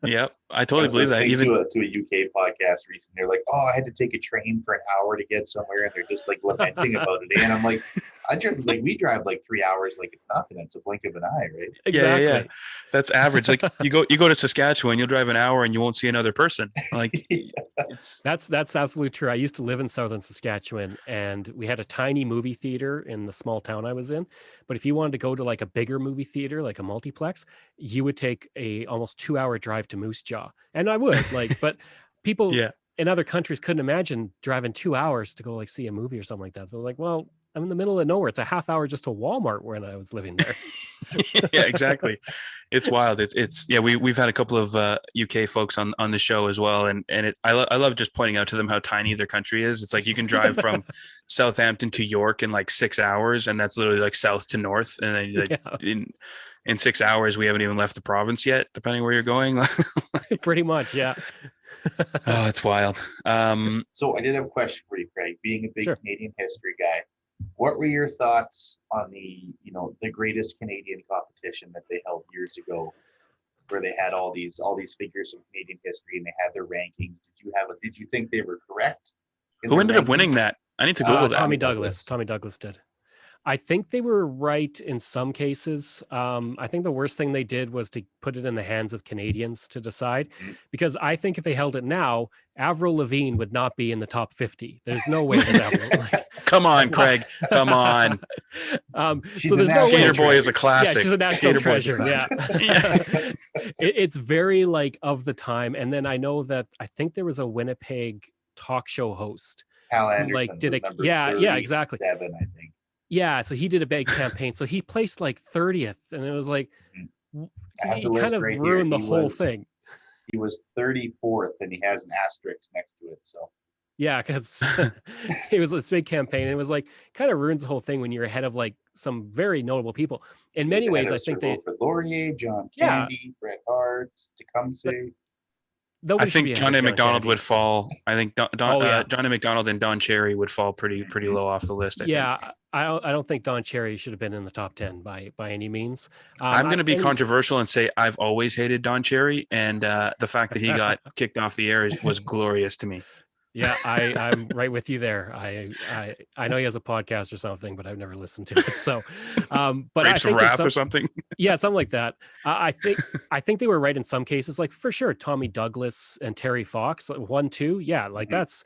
Yep. I I totally was believe that. listening Even to a UK podcast recently. They're like, "Oh, I had to take a train for an hour to get somewhere," and they're just like lamenting about it. And I'm like, we drive like 3 hours, like it's nothing. It's a blink of an eye, right? Exactly. Yeah. That's average. Like you go to Saskatchewan, you'll drive an hour and you won't see another person. Like That's absolutely true. I used to live in southern Saskatchewan, and we had a tiny movie theater in the small town I was in. But if you wanted to go to like a bigger movie theater, like a multiplex, you would take a almost 2 hour drive to Moose Jaw. And I would but people Yeah. in other countries couldn't imagine driving 2 hours to go like see a movie or something like that. So like, well, I'm in the middle of nowhere. It's a half hour just to Walmart when I was living there. Yeah, exactly. It's wild. It's yeah. We've had a couple of UK folks on the show as well, and I love just pointing out to them how tiny their country is. It's like you can drive from Southampton to York in like 6 hours, and that's literally like south to north. And then like, Yeah. in 6 hours, we haven't even left the province yet, depending where you're going. Pretty much, yeah. Oh, it's wild. So I did have a question for you, Craig. Being a big Sure. Canadian history guy, what were your thoughts on the greatest Canadian competition that they held years ago, where they had all these figures from Canadian history and they had their rankings? Did you think they were correct? Who ended up winning that? I need to Google that. Tommy Douglas. Tommy Douglas did. I think they were right in some cases. I think the worst thing they did was to put it in the hands of Canadians to decide, because I think if they held it now, Avril Lavigne would not be in the top 50. There's no way that Avril. Come on, Craig. Come on. So there's no way. Skater Boy is a classic. Yeah, she's a national Skater Boy's a treasure. Yeah. It's very like of the time. And then I know that I think there was a Winnipeg talk show host. Hal Anderson Like did was a number yeah, exactly. 37, I think. Yeah, so he did a big campaign. So he placed like 30th, and it was like I have he the list kind of right here. ruined the He whole was- thing. He was 34th, and he has an asterisk next to it. So Yeah, because it was this big campaign, and it was like kind of ruins the whole thing when you're ahead of like some very notable people. In many ways, I think they for Laurier, John Yeah. Candy, Bret Hart, Tecumseh. nobody I should be think ahead John of A. McDonald Kennedy. would fall. I think Yeah. John A. McDonald and Don Cherry would fall pretty low off the list. I think. Yeah, I don't think Don Cherry should have been in the top 10 by any means. I'm going to be controversial and say I've always hated Don Cherry, and the fact that he got kicked off the air was glorious to me. Yeah, I'm right with you there. I know he has a podcast or something, but I've never listened to it. So, but Grapes I of think Wrath or something. Yeah, something like that. I think they were right in some cases. Like for sure, Tommy Douglas and Terry Fox, 1, 2. Yeah, like that's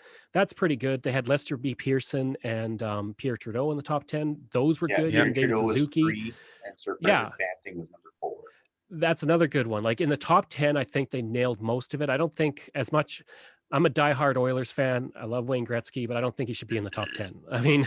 pretty good. They had Lester B. Pearson and Pierre Trudeau in the top 10. Those were good. Pierre And David Trudeau was Suzuki. 3, and Sir Yeah. Frederick Banting was number 4. That's another good one. Like in the top 10, I think they nailed most of it. I don't think as much. I'm a diehard Oilers fan. I love Wayne Gretzky, but I don't think he should be in the top 10. I mean,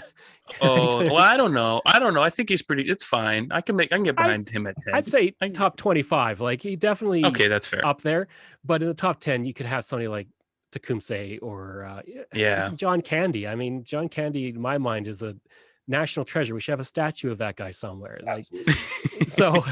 Oh, well, I don't know. I think he's pretty. It's fine. I can get behind him at 10. I'd say top 25. Like he definitely Okay, that's fair. up there. But in the top 10, you could have somebody like Tecumseh or Yeah. John Candy. I mean, John Candy, in my mind, is a national treasure. We should have a statue of that guy somewhere. Like, Absolutely. so,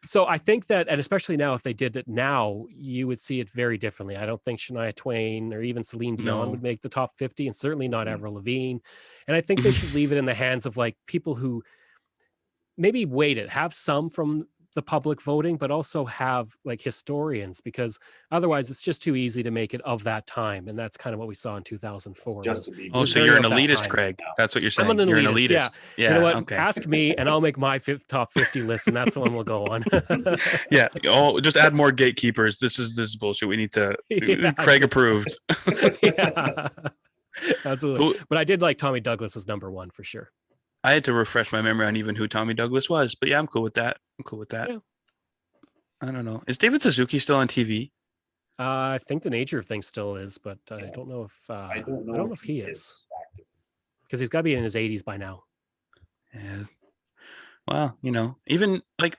so I think that, and especially now, if they did it now, you would see it very differently. I don't think Shania Twain or even Celine Dion No. would make the top 50, and certainly not Avril Lavigne. And I think they should leave it in the hands of like people who maybe weight it, have some from the public voting, but also have like historians, because otherwise it's just too easy to make it of that time. And that's kind of what we saw in 2004. Justin Bieber. Oh, was so very you're an of that elitist, time. Craig. That's what you're I'm saying. an You're an elitist, yeah. elitist. Yeah. You know what? Okay. Ask me and I'll make my top 50 list, and that's the one we'll go on. Yeah. Oh, just add more gatekeepers. This is bullshit. We need to. Yeah, Craig approved. Yeah. Absolutely. Who- But I did like Tommy Douglas as number one for sure. I had to refresh my memory on even who Tommy Douglas was, but yeah, I'm cool with that. I'm cool with that. Yeah. I don't know. Is David Suzuki still on TV? I think the nature of things still is, but I Yeah. don't know if I don't know. I don't know if he is, because he's got to be in his 80s by now. Yeah. Well, even like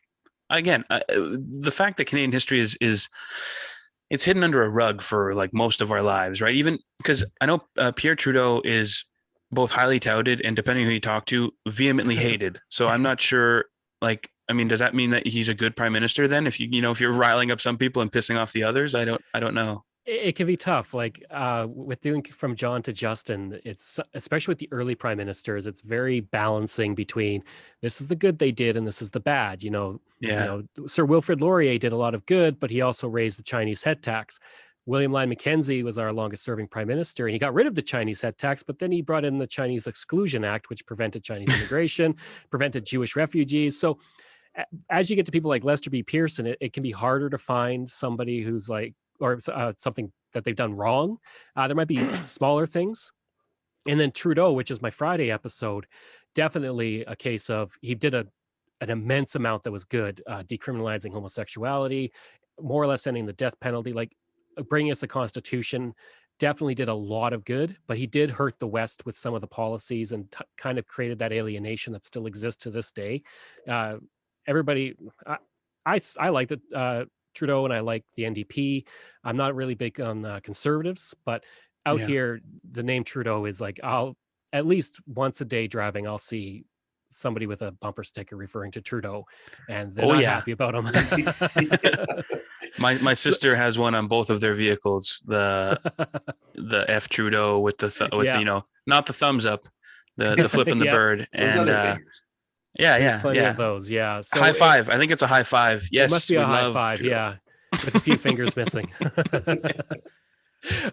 again, the fact that Canadian history is it's hidden under a rug for like most of our lives, right? Even because I know Pierre Trudeau is both highly touted and, depending who you talk to, vehemently hated. So I'm not sure. Like, I mean, does that mean that he's a good prime minister then? If if you're riling up some people and pissing off the others, I don't know. It can be tough. Like with doing from John to Justin, it's especially with the early prime ministers, it's very balancing between this is the good they did and this is the bad. Yeah. Sir Wilfrid Laurier did a lot of good, but he also raised the Chinese head tax. William Lyon Mackenzie was our longest serving prime minister, and he got rid of the Chinese head tax, but then he brought in the Chinese Exclusion Act, which prevented Chinese immigration, prevented Jewish refugees. So as you get to people like Lester B. Pearson, it can be harder to find somebody who's like, or something that they've done wrong. There might be smaller things. And then Trudeau, which is my Friday episode, definitely a case of he did an immense amount that was good, decriminalizing homosexuality, more or less ending the death penalty, like bringing us a constitution. Definitely did a lot of good, but he did hurt the West with some of the policies and kind of created that alienation that still exists to this day. Everybody, I like that Trudeau, and I like the NDP. I'm not really big on conservatives, but out here, the name Trudeau is like, I'll at least once a day driving, I'll see somebody with a bumper sticker referring to Trudeau, and they're not happy about him. My sister has one on both of their vehicles. The F Trudeau with the not the thumbs up, the flipping the bird, and plenty of those. Yeah, so high five. I think it's a high five. Yes, it must be a high five. Trudeau. Yeah, with a few fingers missing. But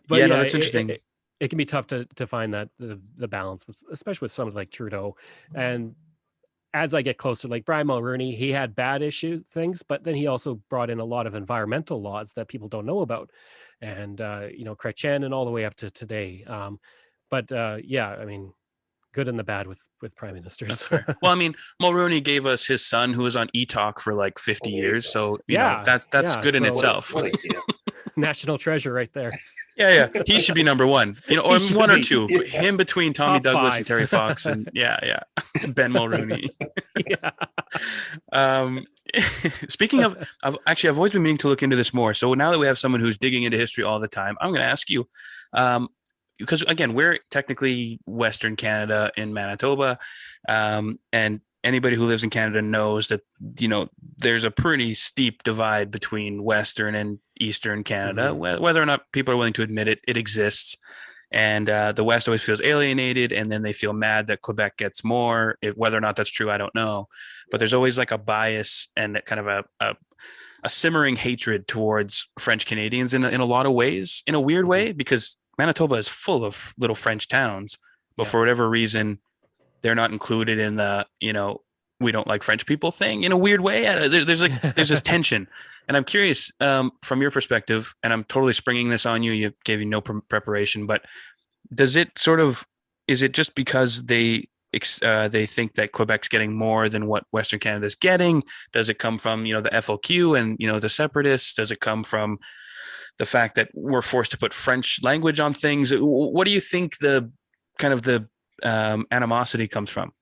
no, that's interesting. It can be tough to find that the balance, especially with somebody like Trudeau. And as I get closer, like Brian Mulroney, he had bad things, but then he also brought in a lot of environmental laws that people don't know about, and Chrétien and all the way up to today. I mean, good and the bad with prime ministers. Well, I mean, Mulroney gave us his son, who was on E-Talk for like 50 years. So that's good in itself. What a gift. National treasure right there. Yeah. He should be number one, or one or two. Yeah. Him between Tommy Top Douglas 5. and Terry Fox, and Ben Mulroney. Speaking of, I've always been meaning to look into this more. So now that we have someone who's digging into history all the time, I'm going to ask you, because again, we're technically Western Canada in Manitoba, and anybody who lives in Canada knows that there's a pretty steep divide between Western and Eastern Canada. Mm-hmm. Whether or not people are willing to admit it, it exists. And the West always feels alienated, and then they feel mad that Quebec gets more. Whether or not that's true, I don't know. But there's always like a bias and kind of a simmering hatred towards French Canadians in a lot of ways, in a weird way, because Manitoba is full of little French towns, but for whatever reason, they're not included in the, we don't like French people thing in a weird way. There's this tension. And I'm curious, from your perspective, and I'm totally springing this on you, gave you no preparation, but is it just because they think that Quebec's getting more than what Western Canada's getting? Does it come from, the FLQ and, the separatists? Does it come from the fact that we're forced to put French language on things? What do you think the animosity comes from?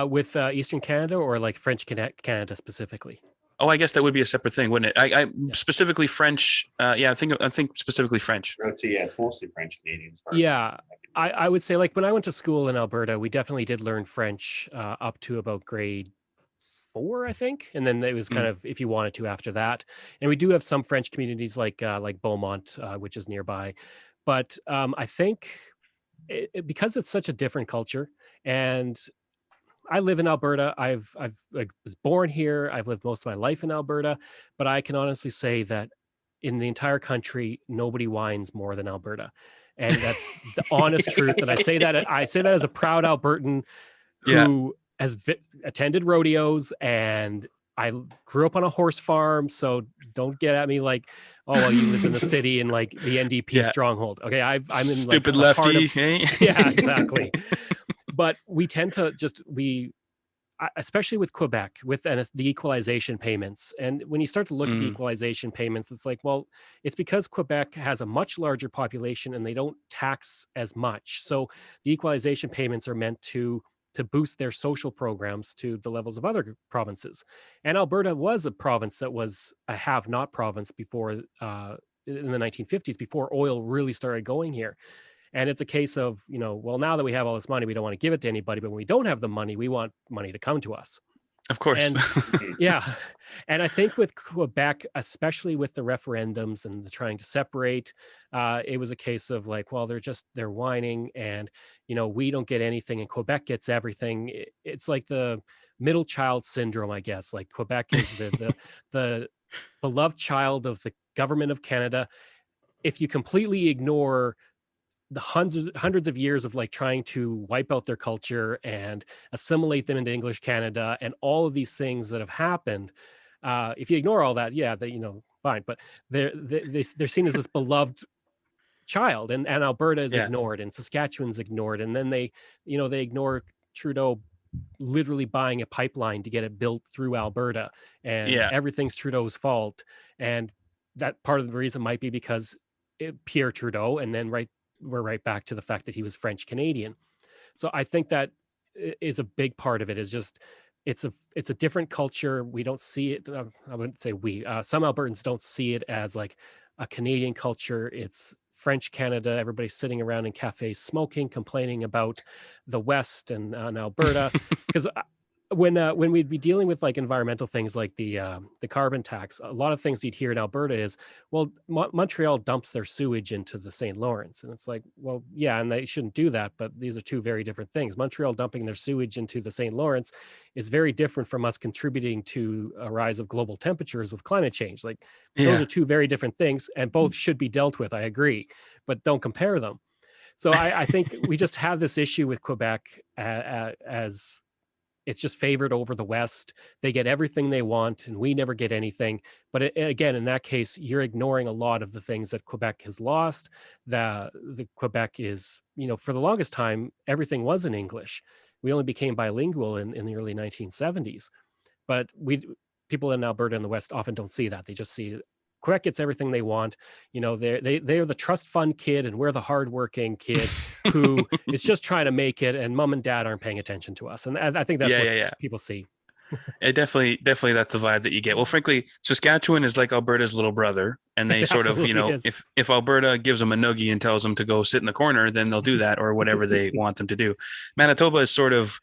With Eastern Canada, or like French Canada specifically? Oh, I guess that would be a separate thing, wouldn't it? I specifically French. I think specifically French. I would say, it's mostly French Canadians. Yeah, I would say, like, when I went to school in Alberta, we definitely did learn French up to about grade 4, I think, and then it was kind of if you wanted to after that. And we do have some French communities like Beaumont, which is nearby, but I think because it's such a different culture, and I live in Alberta. I've like was born here. I've lived most of my life in Alberta, but I can honestly say that in the entire country, nobody whines more than Alberta. And that's the honest truth. And I say that as a proud Albertan Yeah. who has attended rodeos, and I grew up on a horse farm. So don't get at me like, oh, well, you lived in the city and like the NDP Yeah. stronghold. Okay, I'm in like Stupid the heart lefty. of, Eh? yeah, exactly. But we tend to especially with Quebec, with the equalization payments. And when you start to look at the Mm, equalization payments, it's like, well, it's because Quebec has a much larger population and they don't tax as much. So the equalization payments are meant to boost their social programs to the levels of other provinces. And Alberta was a province that was a have-not province before in the 1950s, before oil really started going here. And it's a case of, well, now that we have all this money, we don't want to give it to anybody, but when we don't have the money, we want money to come to us. of course. And yeah, and I think with Quebec, especially with the referendums and the trying to separate, it was a case of like, well, they're whining, and we don't get anything, and Quebec gets everything. It's like the middle child syndrome, I guess. Like Quebec is the beloved child of the government of Canada. If you completely ignore the hundreds of years of like trying to wipe out their culture and assimilate them into English Canada and all of these things that have happened. If you ignore all that, yeah, fine. But they're seen as this beloved child, and Alberta is Yeah. ignored, and Saskatchewan's ignored, and then they ignore Trudeau literally buying a pipeline to get it built through Alberta, and Yeah. everything's Trudeau's fault, and that part of the reason might be because Pierre Trudeau, and then we're right back to the fact that he was French Canadian. So I think that is a big part of it. Is just it's a different culture. We don't see it. I wouldn't say we. Some Albertans don't see it as like a Canadian culture. It's French Canada. Everybody's sitting around in cafes smoking, complaining about the West and Alberta. Because when we'd be dealing with like environmental things like the carbon tax, a lot of things you'd hear in Alberta is, well, Montreal dumps their sewage into the St. Lawrence, and it's like, well, yeah, and they shouldn't do that, but these are two very different things. Montreal dumping their sewage into the St. Lawrence is very different from us contributing to a rise of global temperatures with climate change. Like those Yeah. are two very different things, and both should be dealt with. I agree, but don't compare them. So I think we just have this issue with Quebec as it's just favored over the West. They get everything they want, and we never get anything. But again, in that case, you're ignoring a lot of the things that Quebec has lost. The Quebec is, for the longest time, everything was in English. We only became bilingual in the early 1970s. But people in Alberta and the West often don't see that. They just see Quebec gets everything they want. They're the trust fund kid, and we're the hardworking kid who is just trying to make it, and mom and dad aren't paying attention to us. And I think that's what people see. It definitely that's the vibe that you get. Well, frankly, Saskatchewan is like Alberta's little brother, and they It sort of, absolutely is. if Alberta gives them a noogie and tells them to go sit in the corner, then they'll do that or whatever they want them to do. Manitoba is sort of,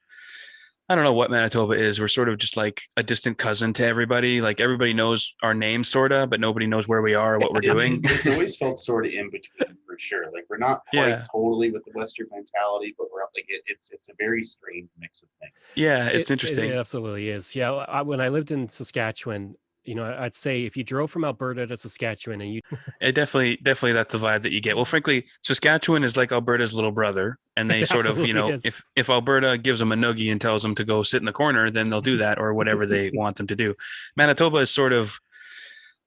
I don't know what Manitoba is. We're sort of just like a distant cousin to everybody. Like everybody knows our names, sorta, but nobody knows where we are or what we're doing. It's always felt sort of in between for sure. Like we're not quite Yeah. totally with the Western mentality, but we're like it's a very strange mix of things. Yeah, it's interesting. It absolutely is. Yeah, when I lived in Saskatchewan, I'd say if you drove from Alberta to Saskatchewan and you It definitely that's the vibe that you get. Well, frankly, Saskatchewan is like Alberta's little brother, and they It sort of, absolutely is. if Alberta gives them a noogie and tells them to go sit in the corner, then they'll do that or whatever they want them to do. Manitoba is sort of,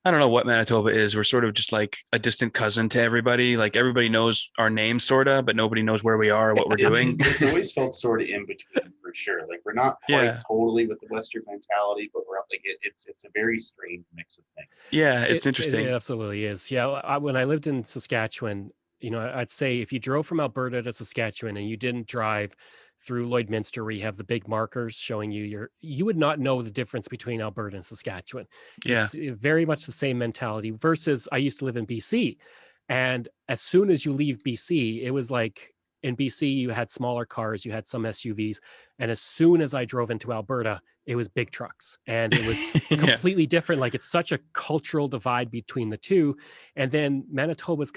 I don't know what Manitoba is. We're sort of just like a distant cousin to everybody. Like everybody knows our names, sorta, but nobody knows where we are or what we're doing. It's always felt sort of in between for sure. Like we're not quite Yeah. totally with the Western mentality, but we're like it's a very strange mix of things. Yeah, it's interesting. It absolutely is. Yeah, when I lived in Saskatchewan, I'd say if you drove from Alberta to Saskatchewan and you didn't drive through Lloydminster, where you have the big markers showing you would not know the difference between Alberta and Saskatchewan. Yeah. It's very much the same mentality. Versus, I used to live in BC, and as soon as you leave BC, it was like in BC, you had smaller cars, you had some SUVs. And as soon as I drove into Alberta, it was big trucks, and it was Yeah. completely different. Like, it's such a cultural divide between the two. And then Manitoba's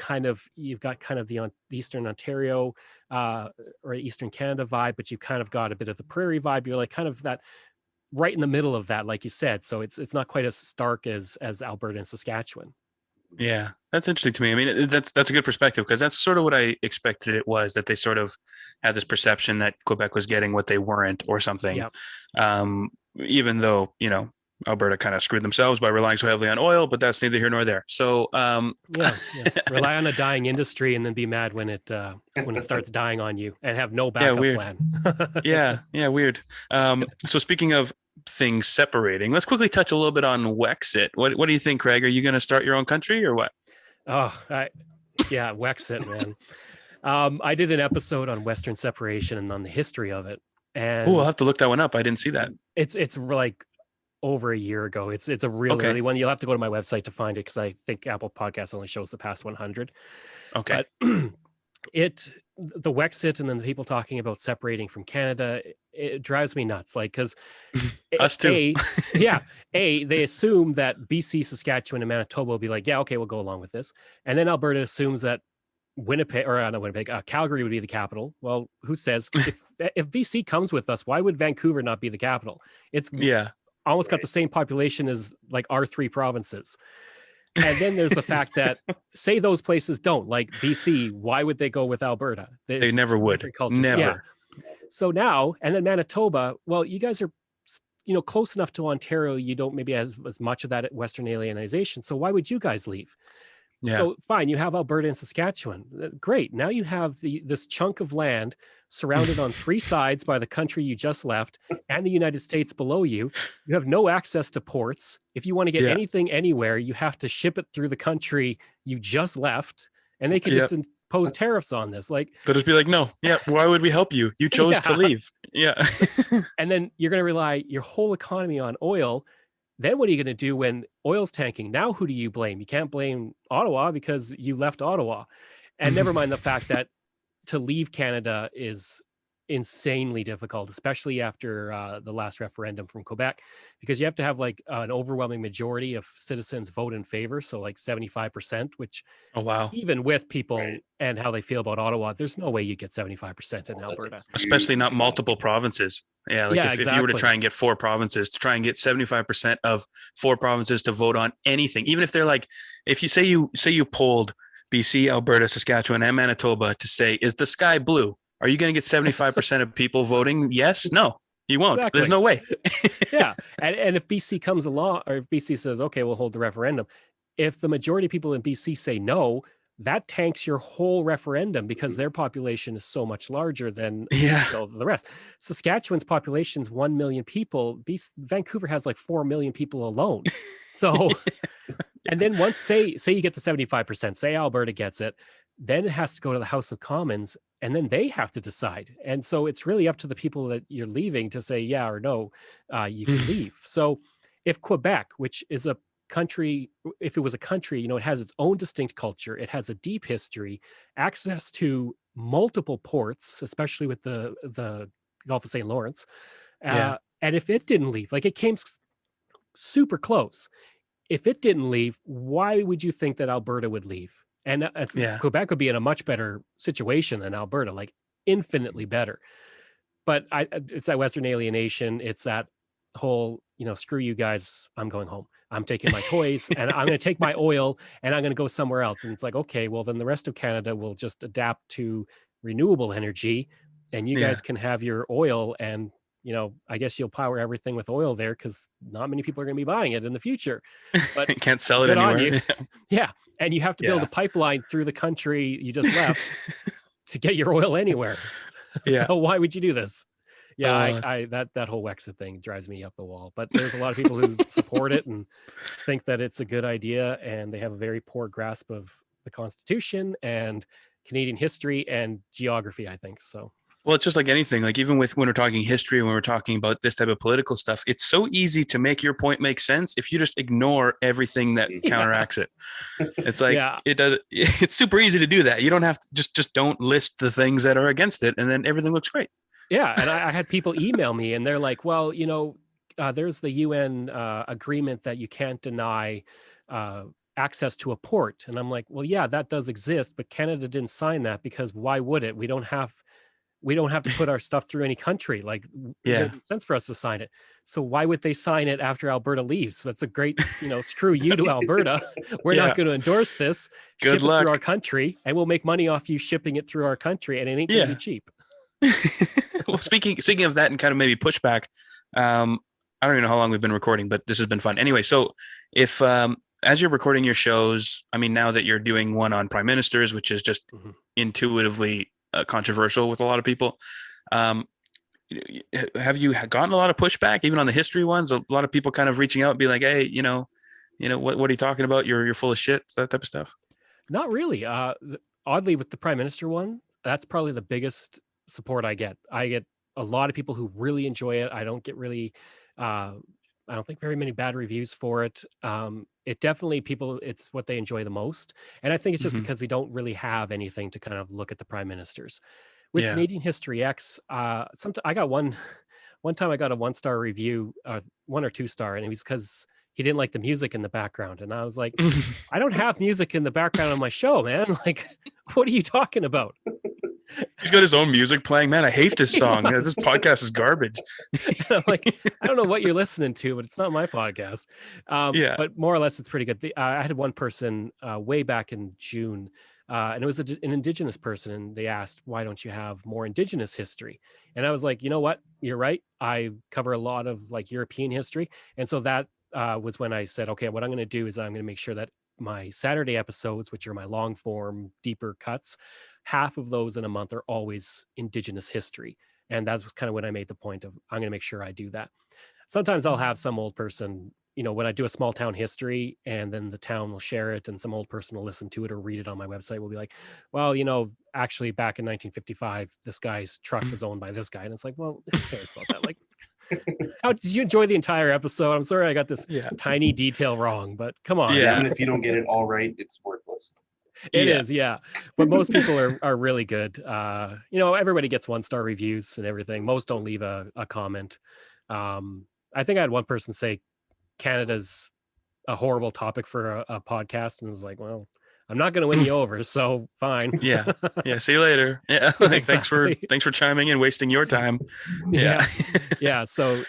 you've got kind of the Eastern Ontario or Eastern Canada vibe, but you kind of got a bit of the prairie vibe. You're like kind of that right in the middle of that, like you said. So it's not quite as stark as Alberta and Saskatchewan. Yeah, that's interesting to me. I mean, that's a good perspective, because that's sort of what I expected it was, that they sort of had this perception that Quebec was getting what they weren't or something. Yep. Even though, Alberta kind of screwed themselves by relying so heavily on oil, but that's neither here nor there. So, Yeah. Rely on a dying industry and then be mad when it starts dying on you, and have no backup weird. plan. yeah, weird. So speaking of things separating, let's quickly touch a little bit on Wexit. What do you think, Craig? Are you going to start your own country or what? Wexit, man. I did an episode on Western separation and on the history of it. And I'll have to look that one up. I didn't see that. It's like over a year ago. It's a really early one. You'll have to go to my website to find it, because I think Apple Podcasts only shows the past 100. Okay. But the Wexit and then the people talking about separating from Canada, it drives me nuts. Like, because us too. They assume that BC, Saskatchewan, and Manitoba will be like, yeah, okay, we'll go along with this. And then Alberta assumes that Calgary would be the capital. Well, who says if BC comes with us, why would Vancouver not be the capital? It's almost got the same population as like our 3 provinces. And then there's the fact that, say those places don't, like BC, why would they go with Alberta? They never would. Never. Yeah. So now, and then Manitoba, well, you guys are, close enough to Ontario. You don't maybe have as much of that Western alienation. So why would you guys leave? Yeah. So fine, you have Alberta and Saskatchewan. Great. Now you have this chunk of land surrounded on 3 sides by the country you just left and the United States below you. You have no access to ports. If you want to get anything anywhere, you have to ship it through the country you just left, and they could just impose tariffs on this. Like, they'll just be like, no, why would we help you? You chose to leave. Yeah. And then you're going to rely your whole economy on oil. Then what are you going to do when oil's tanking? Now, who do you blame? You can't blame Ottawa because you left Ottawa. And never mind the fact that to leave Canada is insanely difficult, especially after the last referendum from Quebec, because you have to have like an overwhelming majority of citizens vote in favor. So like 75%, which even with people and how they feel about Ottawa, there's no way you get 75% in Alberta. Especially not multiple provinces. Yeah, like if you were to try and get 4 provinces, to try and get 75% of 4 provinces to vote on anything, even if they're like, if you say you polled BC, Alberta, Saskatchewan, and Manitoba to say, is the sky blue? Are you going to get 75% of people voting yes? No, you won't. Exactly. There's no way. Yeah. And if BC comes along, or if BC says, okay, we'll hold the referendum, if the majority of people in BC say no, that tanks your whole referendum, because their population is so much larger than the rest. Saskatchewan's population is 1 million people. Vancouver has like 4 million people alone. So, and then once say you get to 75%, say Alberta gets it, then it has to go to the House of Commons, and then they have to decide. And so it's really up to the people that you're leaving to say yeah or no, you can leave. So if Quebec, which is a country, if it was a country, it has its own distinct culture, it has a deep history, access to multiple ports, especially with the Gulf of St. Lawrence. And if it didn't leave, like it came super close. If it didn't leave, why would you think that Alberta would leave? And Quebec would be in a much better situation than Alberta, like infinitely better. But it's that Western alienation. It's that whole, screw you guys, I'm going home. I'm taking my toys and I'm going to take my oil and I'm going to go somewhere else. And it's like, okay, well, then the rest of Canada will just adapt to renewable energy, and you guys can have your oil, and I guess you'll power everything with oil there, because not many people are going to be buying it in the future. But can't sell it anywhere. Yeah. And you have to build a pipeline through the country you just left to get your oil anywhere. So why would you do this? That whole Wexit thing drives me up the wall. But there's a lot of people who support it and think that it's a good idea, and they have a very poor grasp of the Constitution and Canadian history and geography, I think. So Well, it's just like anything. Like even with when we're talking history, when we're talking about this type of political stuff, it's so easy to make your point make sense if you just ignore everything that Yeah. counteracts it. It's like Yeah. it does. It's super easy to do that. You don't have to just don't list the things that are against it, and then everything looks great. Yeah, and I had people email me, and they're like, "Well, there's the UN agreement that you can't deny access to a port," and I'm like, "Well, yeah, that does exist, but Canada didn't sign that because why would it? We don't have to put our stuff through any country. Like, it Yeah. wouldn't make sense for us to sign it. So why would they sign it after Alberta leaves? So that's a great, screw you to Alberta. We're Yeah. not going to endorse this. Good Ship it through our luck. country, and we'll make money off you shipping it through our country, and it ain't going to Yeah. be cheap." Well, speaking of that and kind of maybe pushback, I don't even know how long we've been recording, but this has been fun. Anyway, so if as you're recording your shows, I mean, now that you're doing one on prime ministers, which is just Mhm. intuitively controversial with a lot of people, have you gotten a lot of pushback even on the history ones? A lot of people kind of reaching out and be like, "Hey, what are you talking about? You're full of shit," that type of stuff. Not really. Oddly, with the prime minister one, that's probably the biggest support I get. I get a lot of people who really enjoy it. I don't get really, uh, I don't think very many bad reviews for it. It definitely it's what they enjoy the most, and I think it's just Mhm. because we don't really have anything to kind of look at the prime ministers. With Yeah. Canadian History X, I got one time I got a 1-star review, 1 or 2-star, and it was because he didn't like the music in the background, and I was like, I don't have music in the background on my show, man. Like, what are you talking about? He's got his own music playing. Man, I hate this song. Yeah. This podcast is garbage. I'm like, I don't know what you're listening to, but it's not my podcast. Yeah. But more or less, it's pretty good. I had one person way back in June, and it was an Indigenous person, and they asked, "Why don't you have more Indigenous history?" And I was like, you know what? You're right. I cover a lot of like European history, and so that was when I said, okay, what I'm going to do is I'm going to make sure that my Saturday episodes, which are my long form, deeper cuts, half of those in a month are always Indigenous history. And that's kind of when I made the point of I'm going to make sure I do that. Sometimes I'll have some old person, when I do a small town history and then the town will share it and some old person will listen to it or read it on my website, will be like, well, actually back in 1955, this guy's truck was owned by this guy. And it's like, well, who cares about that? Like, how did you enjoy the entire episode? I'm sorry I got this Yeah. tiny detail wrong, but come on. Yeah. Even if you don't get it all right, it's worthless. It Yeah. is, yeah. But most people are really good. Everybody gets 1-star reviews and everything. Most don't leave a comment. I think I had one person say Canada's a horrible topic for a podcast, and I was like, well, I'm not going to win you over, so fine. Yeah. Yeah. See you later. Yeah. Like, Exactly. thanks for chiming in, wasting your time. Yeah. Yeah. So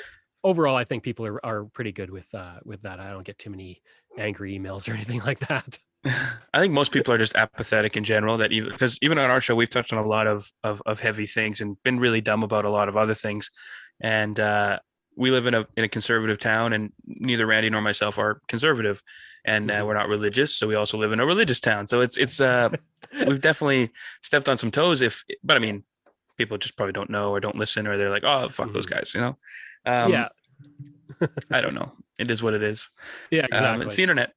overall, I think people are pretty good with that. I don't get too many angry emails or anything like that. I think most people are just apathetic in general. That even on our show, we've touched on a lot of heavy things and been really dumb about a lot of other things. And we live in a conservative town, and neither Randy nor myself are conservative, and we're not religious. So we also live in a religious town. So it's we've definitely stepped on some toes. But I mean, people just probably don't know or don't listen, or they're like, oh, fuck those guys, Yeah. I don't know. It is what it is. Yeah, exactly. It's the internet.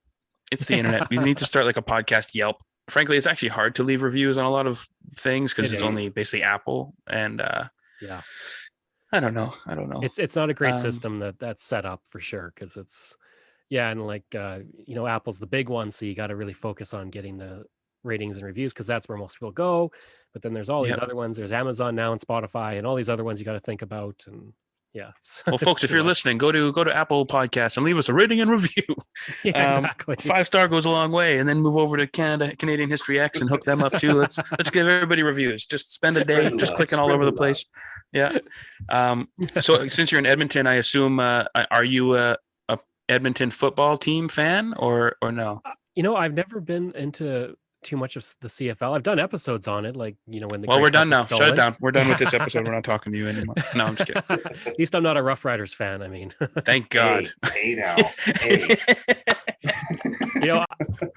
It's the internet. We need to start like a podcast Yelp. Frankly, it's actually hard to leave reviews on a lot of things because it's only basically Apple. And yeah, I don't know. it's not a great system that's set up for sure, because and like Apple's the big one, so you got to really focus on getting the ratings and reviews because that's where most people go. But then there's all these other ones. There's Amazon now and Spotify and all these other ones you got to think about. And yeah. Well, folks, if you're listening, go to Apple Podcasts and leave us a rating and review. Yeah, exactly. 5-star goes a long way, and then move over to Canadian History Ehx and hook them up too. Let's give everybody reviews. Just spend a day just clicking all over the place. Yeah. So since you're in Edmonton, I assume are you a Edmonton football team fan or no? I've never been into too much of the CFL. I've done episodes on it, like when the well, Grey we're done Cup now. was stolen. Shut it down. We're done with this episode. We're not talking to you anymore. No, I'm just kidding. At least I'm not a Roughriders fan. I mean, thank God. Hey now. Hey.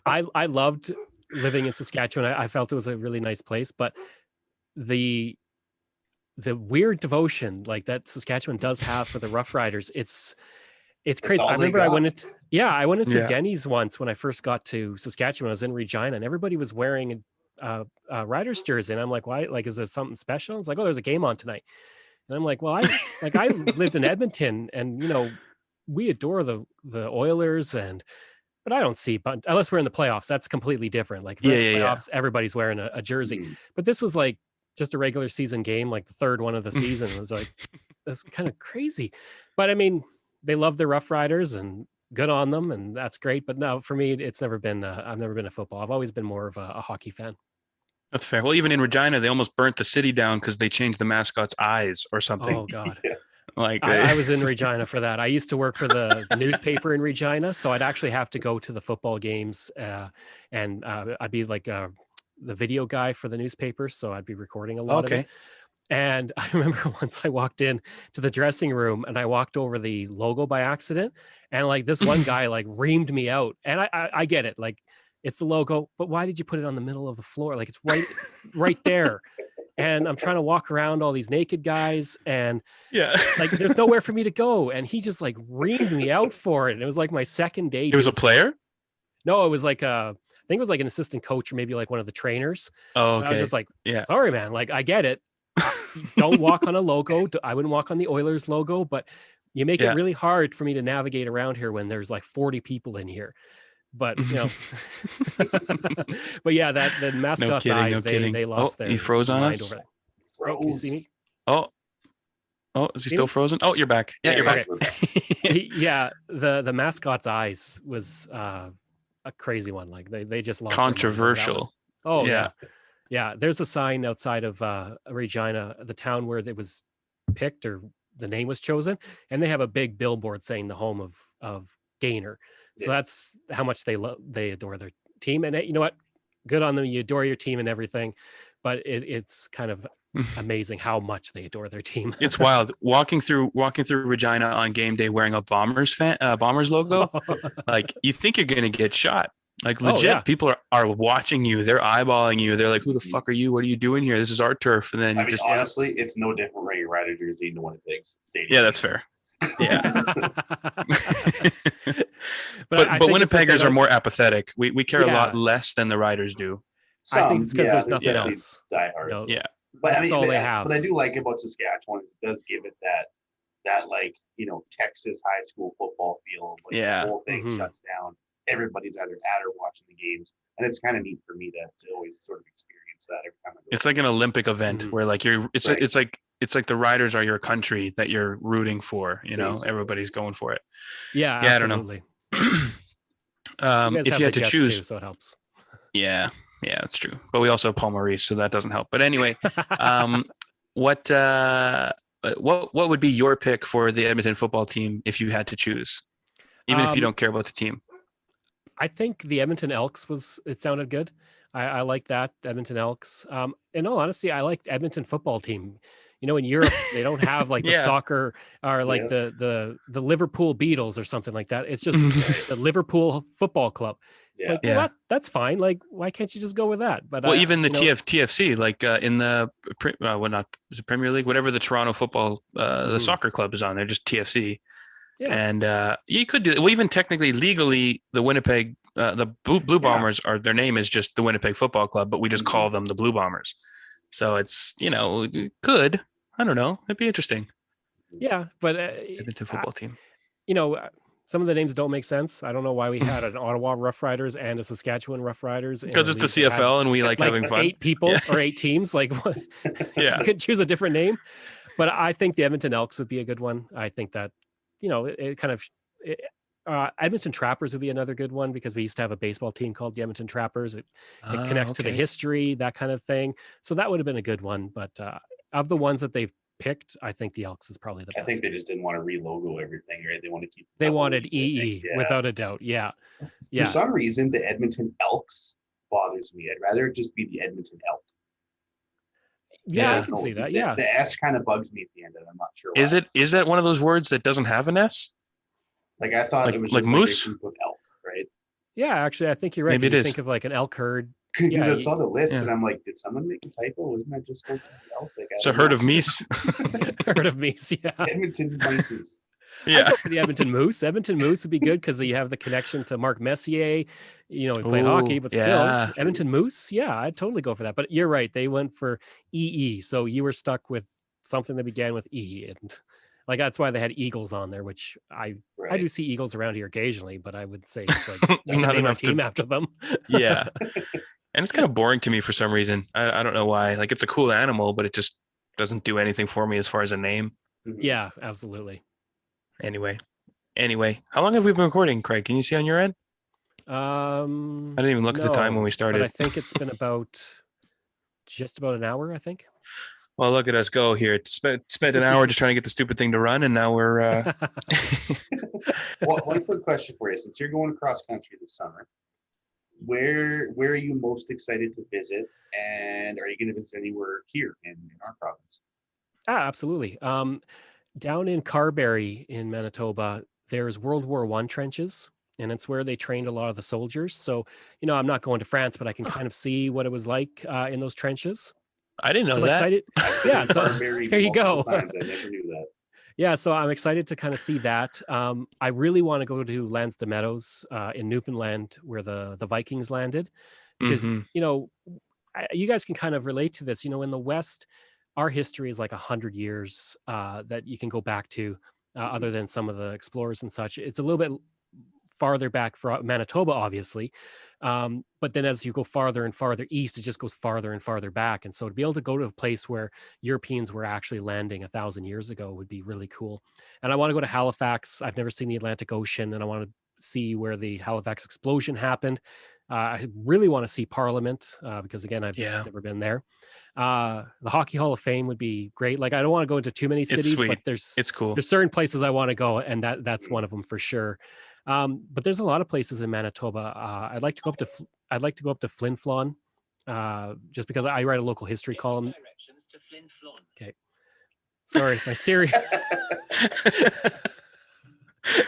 I loved living in Saskatchewan. I felt it was a really nice place, but the weird devotion like that Saskatchewan does have for the Roughriders, it's crazy. I remember I went into Denny's once when I first got to Saskatchewan. I was in Regina, and everybody was wearing Riders jersey, and I'm like, why? Like, is there something special? It's like, oh, there's a game on tonight, and I'm like, well, I lived in Edmonton, and we adore the Oilers, but I don't see, but unless we're in the playoffs, that's completely different. Like, if we're in the Yeah. playoffs, everybody's wearing a jersey, Mhm. but this was like just a regular season game, like the third one of the season. It was like, that's kind of crazy, but I mean, they love the Rough Riders and good on them, and that's great. But no, for me, it's never been. I've never been a football. I've always been more of a hockey fan. That's fair. Well, even in Regina, they almost burnt the city down because they changed the mascot's eyes or something. Oh God. Like I was in Regina for that. I used to work for the newspaper in Regina, so I'd actually have to go to the football games, and I'd be like the video guy for the newspaper, so I'd be recording a lot of okay. it. And I remember once I walked in to the dressing room and I walked over the logo by accident, and like this one guy like reamed me out. And I get it, like it's the logo, but why did you put it on the middle of the floor? Like it's right there. And I'm trying to walk around all these naked guys, and Yeah. like there's nowhere for me to go. And he just like reamed me out for it. And it was like my second day. It was a player? No, it was like I think it was like an assistant coach or maybe like one of the trainers. Oh, And I was okay. just like, Yeah. sorry, man. Like I get it. Don't walk on a logo. I wouldn't walk on the Oilers logo, but you make Yeah. it really hard for me to navigate around here when there's like 40 people in here. But but yeah, that the mascot's kidding, eyes, no they kidding. they lost Oh, their he froze on mind us? over it. Oh, can you Froze. see me? Oh, is he See still me? frozen? Oh, you're back. Yeah, you're Okay. back. Yeah, the mascot's eyes was a crazy one. Like they just lost their minds over that one. Controversial. Oh Yeah. yeah. There's a sign outside of Regina, the town where it was picked or the name was chosen, and they have a big billboard saying the home of Gainer. So Yeah. that's how much they adore their team. And you know what? Good on them. You adore your team and everything, but it's kind of amazing how much they adore their team. It's wild. Walking through Regina on game day wearing a Bombers logo, like you think you're gonna get shot. Like legit, yeah. people are watching you. They're eyeballing you. They're like, "Who the fuck are you? What are you doing here? This is our turf." And then I mean, just honestly, it's no different wearing a Rider jersey into Winnipeg's stadium. yeah, that's fair. Yeah, but but I think it's Winnipeggers like are more apathetic. We care a lot Yeah. less than the Riders do. I think it's because yeah, there's nothing definitely else. diehards. No, Yeah, But I That's mean, all they have. What I do like about Saskatchewan is it does give it that like Texas high school football feel. Like Yeah. the whole thing Mhm. shuts down. Everybody's either at or watching the games, and it's kind of neat for me to always sort of experience that every time I go. it's like an Olympic event Mhm. where like it's Right. it's like the Riders are your country that you're rooting for. Exactly. Everybody's going for it. Yeah, Yeah, I don't know. absolutely. You guys If have you had the to Jets choose, too, so it helps. yeah, that's true. But we also have Paul Maurice, so that doesn't help. But anyway, what would be your pick for the Edmonton football team if you had to choose, even if you Um, don't care about the team? I think the Edmonton Elks it sounded good. I like that, Edmonton Elks. In all honesty, I like Edmonton football team. In Europe, they don't have like the Yeah. soccer or like Yeah. the Liverpool Beatles or something like that. It's just the Liverpool Football Club. It's Yeah. like, well, Yeah. that's fine. Like, why can't you just go with that? But Well, even the TFC, like in the is it Premier League, whatever the Toronto football, the Mhm. soccer club is on, they're just TFC. Yeah. And you could do it. Well, even technically, legally, the Winnipeg, the Blue Bombers their name is just the Winnipeg Football Club, but we just call them the Blue Bombers. So it's, could, I don't know. It'd be interesting. Yeah, but Edmonton football team. some of the names don't make sense. I don't know why we had an Ottawa Roughriders and a Saskatchewan Roughriders. Because it's the CFL and we like having fun. 8 people Yeah. or 8 teams. Like, what? Yeah. You could choose a different name. But I think the Edmonton Elks would be a good one. I think that, it kind of. Edmonton Trappers would be another good one because we used to have a baseball team called the Edmonton Trappers. It connects to the Okay. history, that kind of thing. So that would have been a good one. But of the ones that they've picked, I think the Elks is probably the I best. think they just didn't want to re-logo everything, right? They want to keep. They the wanted leagues, I think. EE Yeah. without a doubt. Yeah. For Yeah. some reason, the Edmonton Elks bothers me. I'd rather it just be the Edmonton Elk. Yeah, I Yeah. can see that. The- Yeah. The S kind of bugs me at the end, and I'm not sure why. Is that one of those words that doesn't have an S? Like I thought Like- it was like just moose? a group of elk, right? Yeah, actually, I think you're right. Maybe 'Cause it you is. think of like an elk herd. Because Yeah, I saw the list yeah. and I'm like, did someone make a typo? Wasn't that just supposed to be elk? Like, I It's a don't herd know. of meese. Herd of meese. Yeah. Edmonton Mices. I'd Yeah. go for the Edmonton Moose. Edmonton Moose would be good because you have the connection to Mark Messier. You know, he played hockey, Ooh, but still, yeah. Edmonton Moose. Yeah, I'd totally go for that. But you're right. They went for EE. So you were stuck with something that began with E. And like that's why they had Eagles on there, which I do Right. see Eagles around here occasionally, but I would say it's like we should Not name our enough to. team after them. Yeah. And it's kind of boring to me for some reason. I don't know why. Like it's a cool animal, but it just doesn't do anything for me as far as a name. Mhm. Yeah, absolutely. Anyway, how long have we been recording, Craig? Can you see on your end? I didn't even look at the time when we No, but I started. think it's been just about an hour, I think. Well, look at us go here. Spent an hour just trying to get the stupid thing to run, and now we're. Well, one quick question for you: since you're going across country this summer, where are you most excited to visit, and are you going to visit anywhere here in our province? Absolutely. Down in Carberry in Manitoba, there's World War One trenches, and it's where they trained a lot of the soldiers. So, you know, I'm not going to France, but I can kind of see what it was like in those trenches. I didn't know So I'm that. excited. I've Yeah, been so Carberry there you go. multiple times. I never knew that. Yeah, so I'm excited to kind of see that. I really want to go to Lansdowne Meadows in Newfoundland, where the Vikings landed, because Mhm. you know, you guys can kind of relate to this. You know, in the West, our history is like 100 years that you can go back to, other than some of the explorers and such. It's a little bit farther back for Manitoba, obviously. But then as you go farther and farther east, it just goes farther and farther back. And so to be able to go to a place where Europeans were actually landing 1,000 years ago would be really cool. And I want to go to Halifax. I've never seen the Atlantic Ocean, and I want to see where the Halifax explosion happened. I really want to see Parliament because, again, I've Yeah. never been there. The Hockey Hall of Fame would be great. Like, I don't want to go into too many It's cities, sweet. but there's It's cool. certain places I want to go, and that's one of them for sure. But there's a lot of places in Manitoba. I'd like to go up to I'd like to go up to Flin Flon, just because I write a local history column. Okay, sorry, my Siri.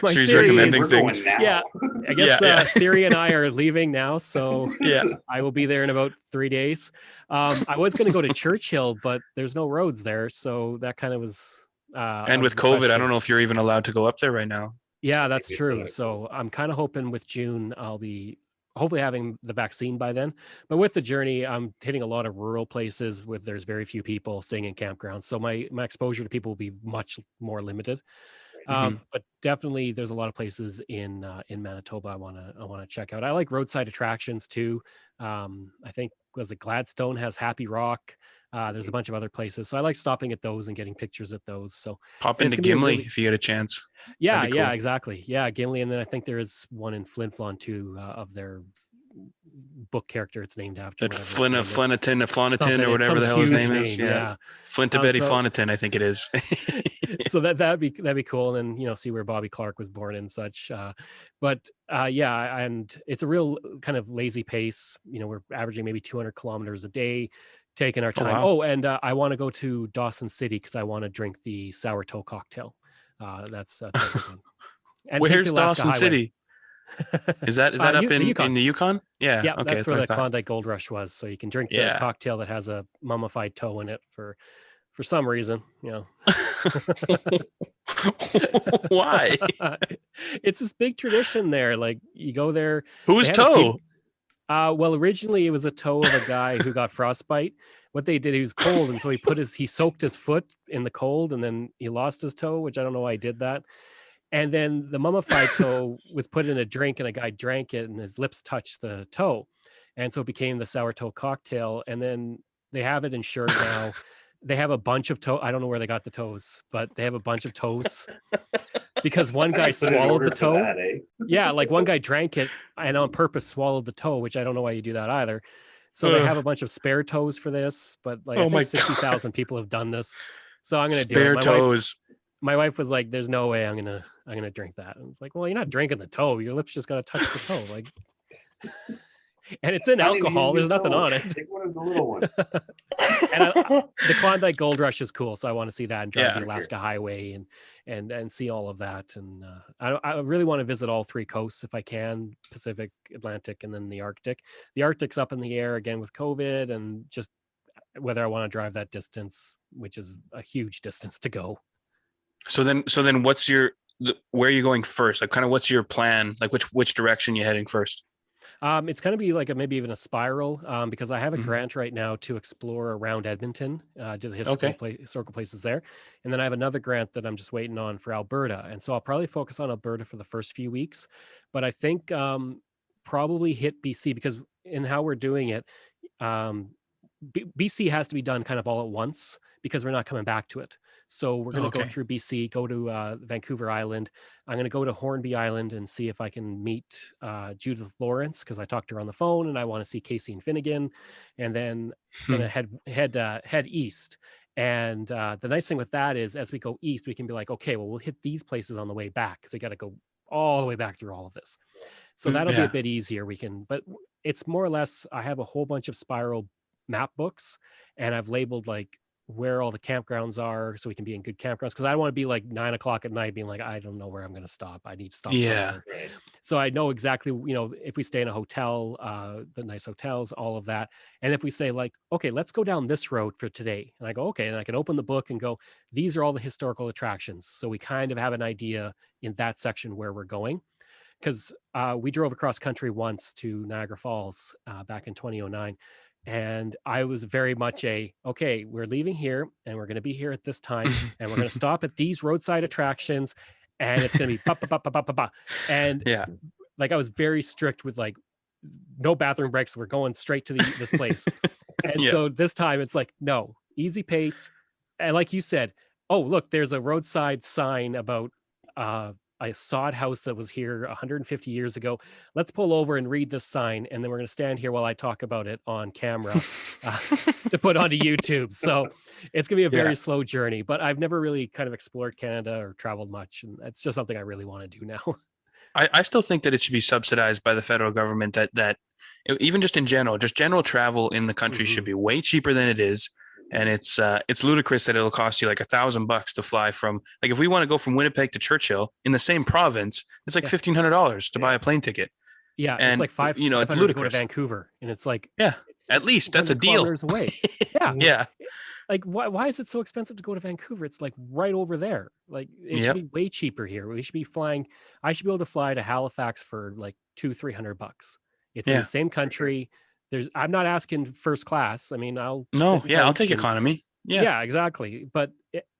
My Siri's Siri recommending We're things. going now. Yeah, I guess Yeah. Siri and I are leaving now, so Yeah. I will be there in about 3 days. I was going to go to Churchill, but there's no roads there, so that kind of was. And out with of the COVID, I question. don't know if you're even allowed to go up there right now. Yeah, that's Maybe it's true. not So I'm kind of hoping with June I'll be hopefully having the vaccine by then. But with the journey, I'm hitting a lot of rural places with there's very few people staying in campgrounds. So my exposure to people will be much more limited. Mhm. But definitely there's a lot of places in Manitoba I wanna check out. I like roadside attractions too. I think was it Gladstone has Happy Rock. There's a bunch of other places. So I like stopping at those and getting pictures at those. So Pop and it's into gonna be a Gimli really if you get a chance. yeah, That'd be cool. exactly. Yeah, Gimli, and then I think there is one in Flin Flon too, of their book character. It's named after That whatever its name is. Flanatin, Something, or it's whatever some the hell his huge name is. name. Yeah. Yeah. Flintabetty So Flanatin, I think it is. so that'd be cool, and then see where Bobby Clark was born and such. But yeah, and it's a real kind of lazy pace. We're averaging maybe 200 kilometers a day, taking our Oh, time. wow. Oh, and I want to go to Dawson City because I want to drink the sour toe cocktail. That's a good one. And take Where's the Alaska Dawson Highway. City? Is that up the in Yukon. the Yukon? Yeah. Yeah, Okay, that's that's where what I the thought. Klondike Gold Rush was. So you can drink the Yeah. cocktail that has a mummified toe in it for some reason. Why? It's this big tradition there. Like you go there. Whose they have a toe? well, originally it was a toe of a guy who got frostbite. What they did, he was cold, and so he soaked his foot in the cold, and then he lost his toe, which I don't know why he did that. And then the mummified toe was put in a drink, and a guy drank it, and his lips touched the toe, and so it became the sour toe cocktail. And then they have it insured now. They have a bunch of toe. I don't know where they got the toes, but they have a bunch of toes because one guy Put in swallowed order the for toe. that, eh? Yeah, like one guy drank it and on purpose swallowed the toe, which I don't know why you do that either. So they have a bunch of spare toes for this, but like I Oh my think 60,000 people have done this. So I'm gonna do Spare it. toes. My wife was like, "There's no way I'm gonna drink that." And it's like, well, you're not drinking the toe. Your lips just gonna touch the toe, like. And it's in Not even alcohol. use There's nothing toe. on it. Take one of the little ones. And the Klondike Gold Rush is cool, so I want to see that and drive Yeah. the Alaska Highway and see all of that. And I really want to visit all three coasts if I can: Pacific, Atlantic, and then the Arctic. The Arctic's up in the air again with COVID, and just whether I want to drive that distance, which is a huge distance to go. So then what's your where are you going first? Like, kind of what's your plan? Like, which direction you heading first? It's going to be like maybe even a spiral, because I have a Mhm. grant right now to explore around Edmonton, do the Okay. historical places there, and then I have another grant that I'm just waiting on for Alberta, and so I'll probably focus on Alberta for the first few weeks, but I think probably hit BC because in how we're doing it, um, BC has to be done kind of all at once because we're not coming back to it. So we're going to go Okay. through BC, go to Vancouver Island. I'm going to go to Hornby Island and see if I can meet Judith Lawrence because I talked to her on the phone and I want to see Casey and Finnegan, and then gonna head east. And the nice thing with that is, as we go east, we can be like, okay, well, we'll hit these places on the way back. So we got to go all the way back through all of this. So that'll be a Yeah. bit easier. But it's more or less, I have a whole bunch of spiral map books and I've labeled like where all the campgrounds are so we can be in good campgrounds. Cause I don't want to be like 9 o'clock at night being like, I don't know where I'm going to stop. I need to stop Yeah. somewhere. Right. So I know exactly, if we stay in a hotel, the nice hotels, all of that. And if we say like, okay, let's go down this road for today. And I go, okay. And I can open the book and go, these are all the historical attractions. So we kind of have an idea in that section where we're going. Because we drove across country once to Niagara Falls back in 2009. And I was very much okay, we're leaving here and we're going to be here at this time and we're going to stop at these roadside attractions and it's going to be ba, ba, ba, ba, ba, ba, ba. And Yeah. like I was very strict with like no bathroom breaks. We're going straight to this place. And Yeah. so this time it's like, no, easy pace. And like you said, oh, look, there's a roadside sign about a sod house that was here 150 years ago. Let's pull over and read this sign. And then we're going to stand here while I talk about it on camera to put onto YouTube. So it's going to be a very slow journey, but I've never really kind of explored Canada or traveled much. And it's just something I really want to do now. I still think that it should be subsidized by the federal government, that even just in general, just general travel in the country should be way cheaper than it is. And it's ludicrous that it'll cost you like $1,000 to fly from, like, if we want to go from Winnipeg to Churchill in the same province, it's like $1,500 to buy a plane ticket. Yeah, And it's like it's 500 to go to ludicrous. Vancouver, and it's like At least that's a 100 deal. kilometers away. Yeah, Yeah. Like why is it so expensive to go to Vancouver? It's like right over there. Like it should be way cheaper here. We should be flying. I should be able to fly to Halifax for like $200-300. It's in the same country. I'm not asking first class. I mean, I'll take economy. Yeah, exactly. But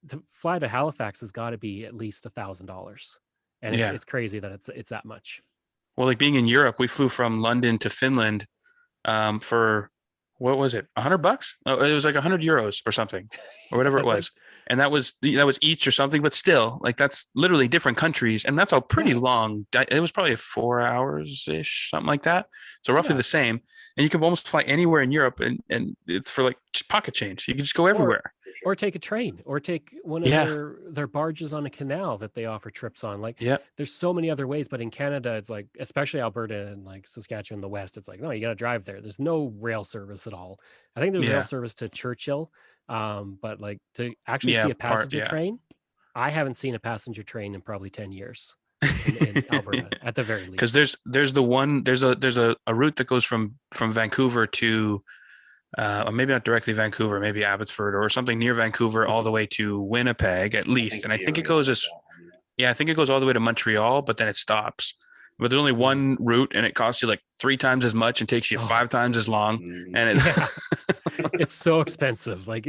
to fly to Halifax has got to be at least $1,000, and it's crazy that it's that much. Well, like being in Europe, we flew from London to Finland for, what was it, $100? Oh, it was like €100 or something, or whatever it was. And that was each or something, but still, like, that's literally different countries, and that's a pretty long. It was probably 4 hours ish, something like that. So roughly the same. And you can almost fly anywhere in Europe, and it's for like pocket change. You can just go everywhere. Or take a train, or take one of their barges on a canal that they offer trips on. Like, there's so many other ways, but in Canada, it's like, especially Alberta and like Saskatchewan, the West, it's like, no, you got to drive there. There's no rail service at all. I think there's rail service to Churchill, but like to actually see a passenger train, I haven't seen a passenger train in probably 10 years. In Alberta, at the very least, because there's a route that goes from Vancouver to or maybe not directly Vancouver, maybe Abbotsford or something near Vancouver, all the way to Winnipeg at least. And I think it goes I think it goes all the way to Montreal, but then it stops. But there's only one route, and it costs you like 3 times as much and takes you 5 times as long. And it's so expensive. Like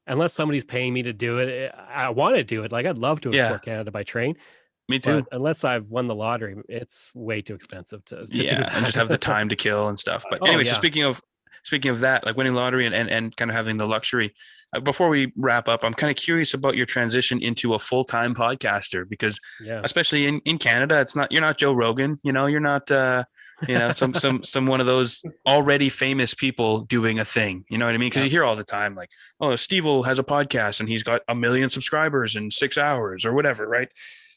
unless somebody's paying me to do it, I want to do it. Like I'd love to explore Canada by train. Me too. But unless I've won the lottery, it's way too expensive to do that. And just have the time to kill and stuff. But anyway, so speaking of that, like winning lottery and kind of having the luxury, before we wrap up, I'm kind of curious about your transition into a full-time podcaster, because especially in Canada, you're not Joe Rogan, you're not, some one of those already famous people doing a thing, you know what I mean? Because you hear all the time, like, oh, Steve-O has a podcast and he's got 1 million subscribers in 6 hours or whatever. Right.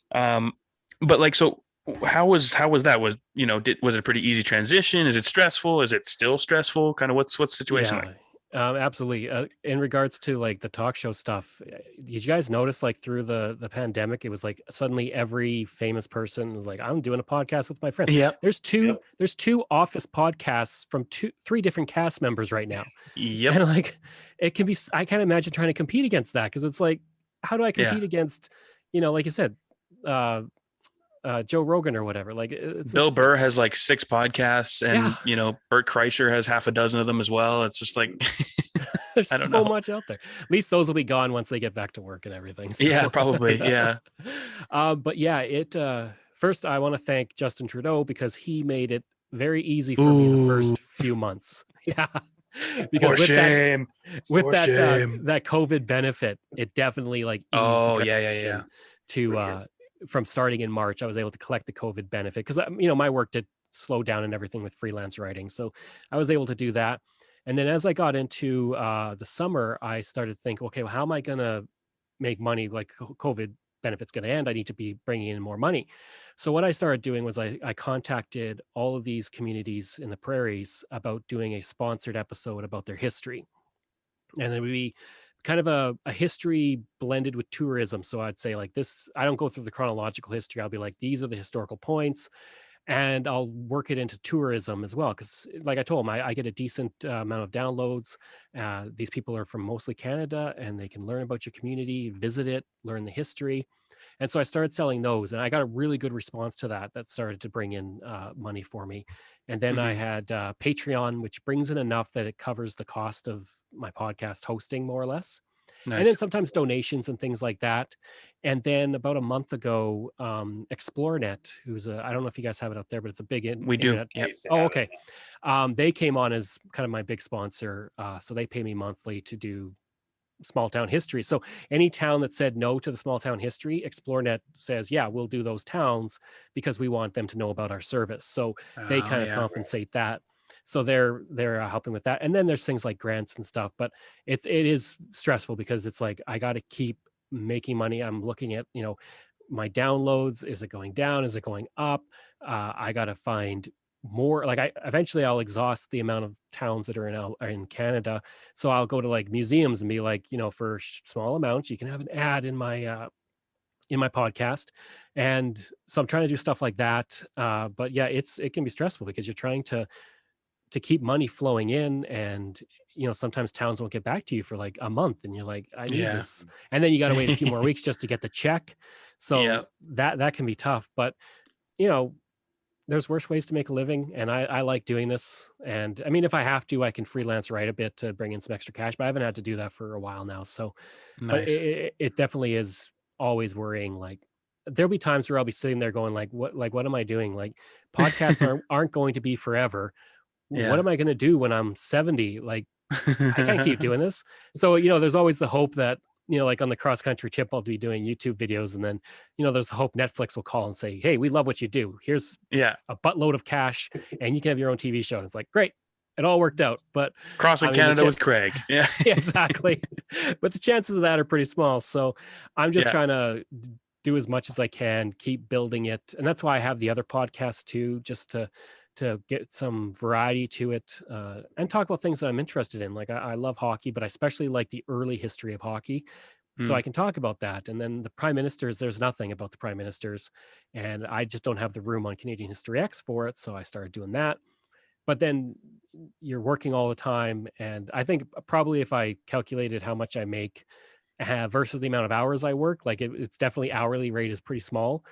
But like, so how was that? Was it a pretty easy transition? Is it stressful? Is it still stressful? Kind of what's the situation like? Absolutely. In regards to like the talk show stuff, did you guys notice like through the pandemic, it was like suddenly every famous person was like, I'm doing a podcast with my friends. Yeah. There's two Office podcasts from 3 different cast members right now. Yep. And like, it can be, I can't imagine trying to compete against that. Cause it's like, how do I compete against, like you said, Joe Rogan or whatever. Like Bill Burr has like 6 podcasts, and yeah. Bert Kreischer has half a dozen of them as well. It's just like There's I don't so know. much out there. At least those will be gone once they get back to work and everything. So. Yeah, probably. Yeah. But yeah, first I want to thank Justin Trudeau because he made it very easy for me the Ooh, first few months. Yeah. Because for shame. with For that shame. that COVID benefit, it definitely like eased the Oh, yeah, transition to For sure. from starting in March. I was able to collect the COVID benefit because my work did slow down and everything with freelance writing, so I was able to do that. And then as I got into the summer, I started to think, okay, well, how am I going to make money? Like COVID benefits going to end, I need to be bringing in more money. So what I started doing was I contacted all of these communities in the prairies about doing a sponsored episode about their history, and it would be kind of a history blended with tourism. So I'd say like this, I don't go through the chronological history. I'll be like, these are the historical points, and I'll work it into tourism as well. Because, like I told them, I get a decent amount of downloads. These people are from mostly Canada, and they can learn about your community, visit it, learn the history. And so I started selling those, and I got a really good response to that. That started to bring in money for me. And then I Mhm. had Patreon, which brings in enough that it covers the cost of my podcast hosting, more or less, and then Nice. sometimes donations and things like that. And then about a month ago, ExploreNet, I don't know if you guys have it up there, but it's a big We do. internet. I Yep. used to Oh, have okay. They came on as kind of my big sponsor. So they pay me monthly to do small town history. So any town that said no to the small town history, ExploreNet says, yeah, we'll do those towns because we want them to know about our service. So they Oh, kind of yeah. compensate that. So they're helping with that. And then there's things like grants and stuff, but it is stressful because it's like I got to keep making money. I'm looking at, my downloads. Is it going down? Is it going up? I got to find more. Like I'll exhaust the amount of towns that are in Canada, so I'll go to like museums and be like, for small amounts, you can have an ad in my podcast. And so I'm trying to do stuff like that. But yeah, it can be stressful because you're trying to keep money flowing in, and sometimes towns won't get back to you for like a month, and you're like, I need Yeah. this, and then you got to wait a few more weeks just to get the check. Yeah. So that can be tough. But you know there's worse ways to make a living, and I like doing this. And I mean, if I have to, I can freelance write a bit to bring in some extra cash, but I haven't had to do that for a while now. So, but Nice. it definitely is always worrying. Like there'll be times where I'll be sitting there going what am I doing? Like podcasts aren't going to be forever. What Yeah. am I going to do when I'm 70? Like I can't keep doing this. So, there's always the hope that, like on the cross country tip, I'll be doing YouTube videos. And then, there's the hope Netflix will call and say, hey, we love what you do. Here's Yeah. a buttload of cash and you can have your own TV show. And it's like, great. It all worked out. But Crossing I mean, Canada with Craig. Yeah. yeah, exactly. But the chances of that are pretty small. So I'm just Yeah. trying to do as much as I can, keep building it. And that's why I have the other podcast too, just to get some variety to it, and talk about things that I'm interested in. Like I love hockey, but I especially like the early history of hockey. So Mm. I can talk about that. And then the prime ministers, there's nothing about the prime ministers. And I just don't have the room on Canadian History X for it. So I started doing that. But then you're working all the time. And I think probably if I calculated how much I make versus the amount of hours I work, like it's definitely hourly rate is pretty small,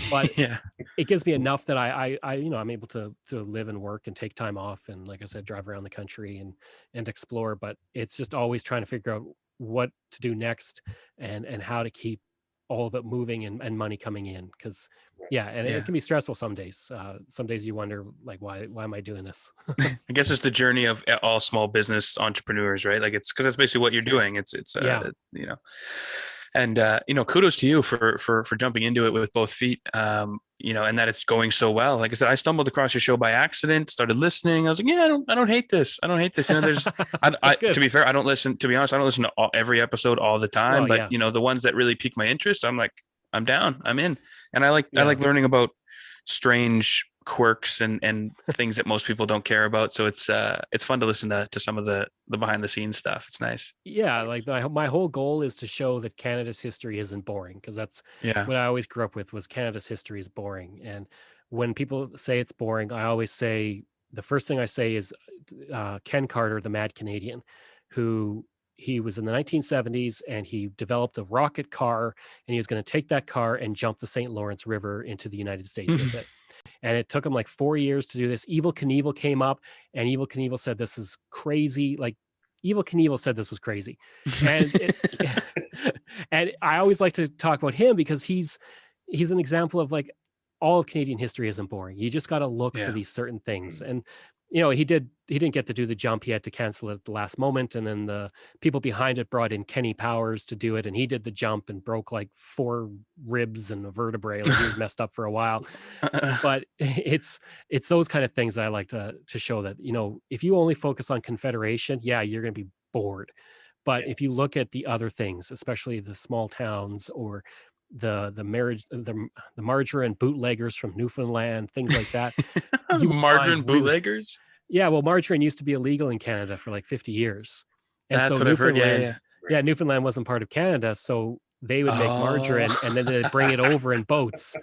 but Yeah. it gives me enough that I'm able to live and work and take time off, and like I said, drive around the country and explore. But it's just always trying to figure out what to do next, and how to keep all of it moving and money coming in. Because yeah, and it Yeah. can be stressful some days. Some days you wonder like, why am I doing this? I guess it's the journey of all small business entrepreneurs, right? Like it's because that's basically what you're doing. It's Yeah. and kudos to you for jumping into it with both feet. And that it's going so well. Like I said, I stumbled across your show by accident, started listening. I was like, yeah, I don't hate this. I don't hate this. There's That's good. to be fair, I don't listen, to be honest, I don't listen to every episode all the time, Oh, but yeah. the ones that really pique my interest, I'm like, I'm down, I'm in. And I like Yeah. learning about strange quirks and things that most people don't care about. So it's fun to listen to some of the behind the scenes stuff. It's nice. Yeah, like my whole goal is to show that Canada's history isn't boring, because that's Yeah. what I always grew up with, was Canada's history is boring. And when people say it's boring, I always say the first thing I say is Ken Carter, the Mad Canadian, who he was in the 1970s, and he developed a rocket car, and he was going to take that car and jump the St. Lawrence River into the United States with it. And it took him like 4 years to do this. Evil Knievel came up, and Evil Knievel said, "This is crazy." Like, Evil Knievel said this was crazy. And and I always like to talk about him because he's an example of like all of Canadian history isn't boring. You just got to look for these certain things. And he didn't get to do the jump. He had to cancel it at the last moment, and then the people behind it brought in Kenny Powers to do it, and he did the jump and broke like 4 ribs and a vertebrae. Like, he was messed up for a while. But it's those kind of things that I like to show that, if you only focus on Confederation, you're going to be bored. But if you look at the other things, especially the small towns or the margarine bootleggers from Newfoundland, things like that. Margarine bootleggers? Yeah, well, margarine used to be illegal in Canada for like 50 years. And That's so what I've heard. Yeah, Newfoundland wasn't part of Canada, so they would make margarine and then they'd bring it over in boats.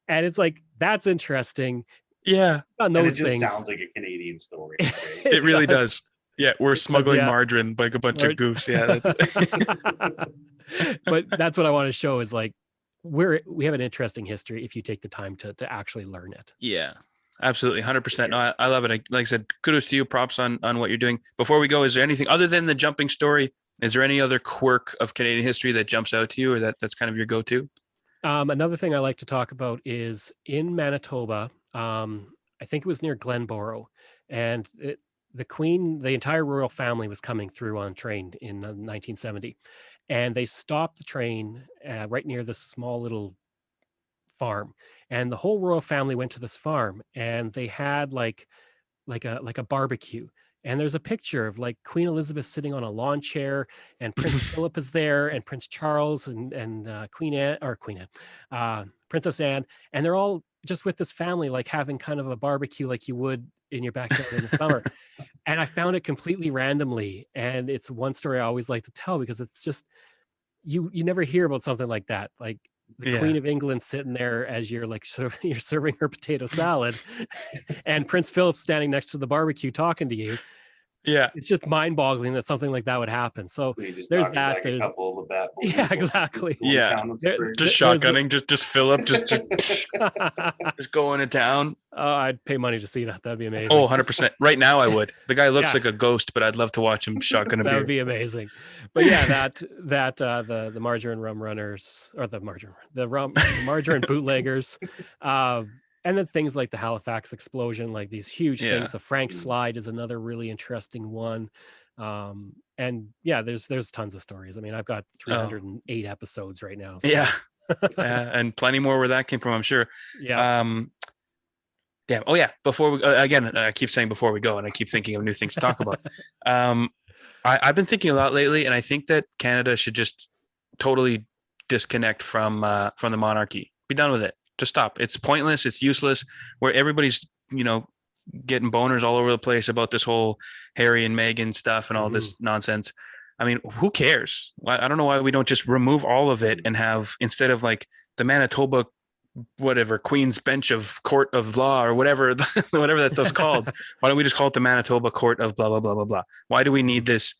And it's like, that's interesting. Yeah. On those and it just things. sounds like a Canadian story. Right? It really does. Yeah, we're smuggling margarine like a bunch of goofs. Yeah, but that's what I want to show is like we have an interesting history if you take the time to actually learn it. Yeah, absolutely, 100%. No, I love it. Like I said, kudos to you. Props on what you're doing. Before we go, is there anything other than the jumping story? Is there any other quirk of Canadian history that jumps out to you, or that's kind of your go-to? Another thing I like to talk about is in Manitoba. I think it was near Glenboro, and the Queen, the entire royal family was coming through on a train in 1970, and they stopped the train right near this small little farm, and the whole royal family went to this farm, and they had like a barbecue. And there's a picture of like Queen Elizabeth sitting on a lawn chair, and Prince Philip is there, and Prince Charles, and Princess Anne, and they're all just with this family, like having kind of a barbecue like you would in your backyard in the summer. And I found it completely randomly, and it's one story I always like to tell because it's just you never hear about something like that, like the Queen of England sitting there as you're like you're serving her potato salad, and Prince Philip standing next to the barbecue talking to you. Yeah, it's just mind-boggling that something like that would happen. So there's that. Like there's a couple of that. Yeah, exactly. Yeah, just shotgunning, just Philip, just going to town. Oh, I'd pay money to see that. That'd be amazing. Oh, 100%. Right now, I would. The guy looks like a ghost, but I'd love to watch him shotgun a beer. That would be amazing. But yeah, the margarine rum runners, or the margarine bootleggers, and then things like the Halifax explosion, like these huge things. The Frank slide is another really interesting one. And yeah, there's tons of stories. I mean, I've got 308 episodes right now. So. Yeah. And plenty more where that came from, I'm sure. Yeah. Damn. Oh yeah. Before we again, I keep saying before we go, and I keep thinking of new things to talk about. I've been thinking a lot lately, and I think that Canada should just totally disconnect from the monarchy. Be done with it. Just stop. It's pointless. It's useless. Where everybody's getting boners all over the place about this whole Harry and Meghan stuff and all this nonsense. I mean, who cares? I don't know why we don't just remove all of it and have, instead of like the Manitoba whatever Queen's Bench of Court of Law or whatever that stuff's called, why don't we just call it the Manitoba Court of blah blah blah blah blah? Why do we need this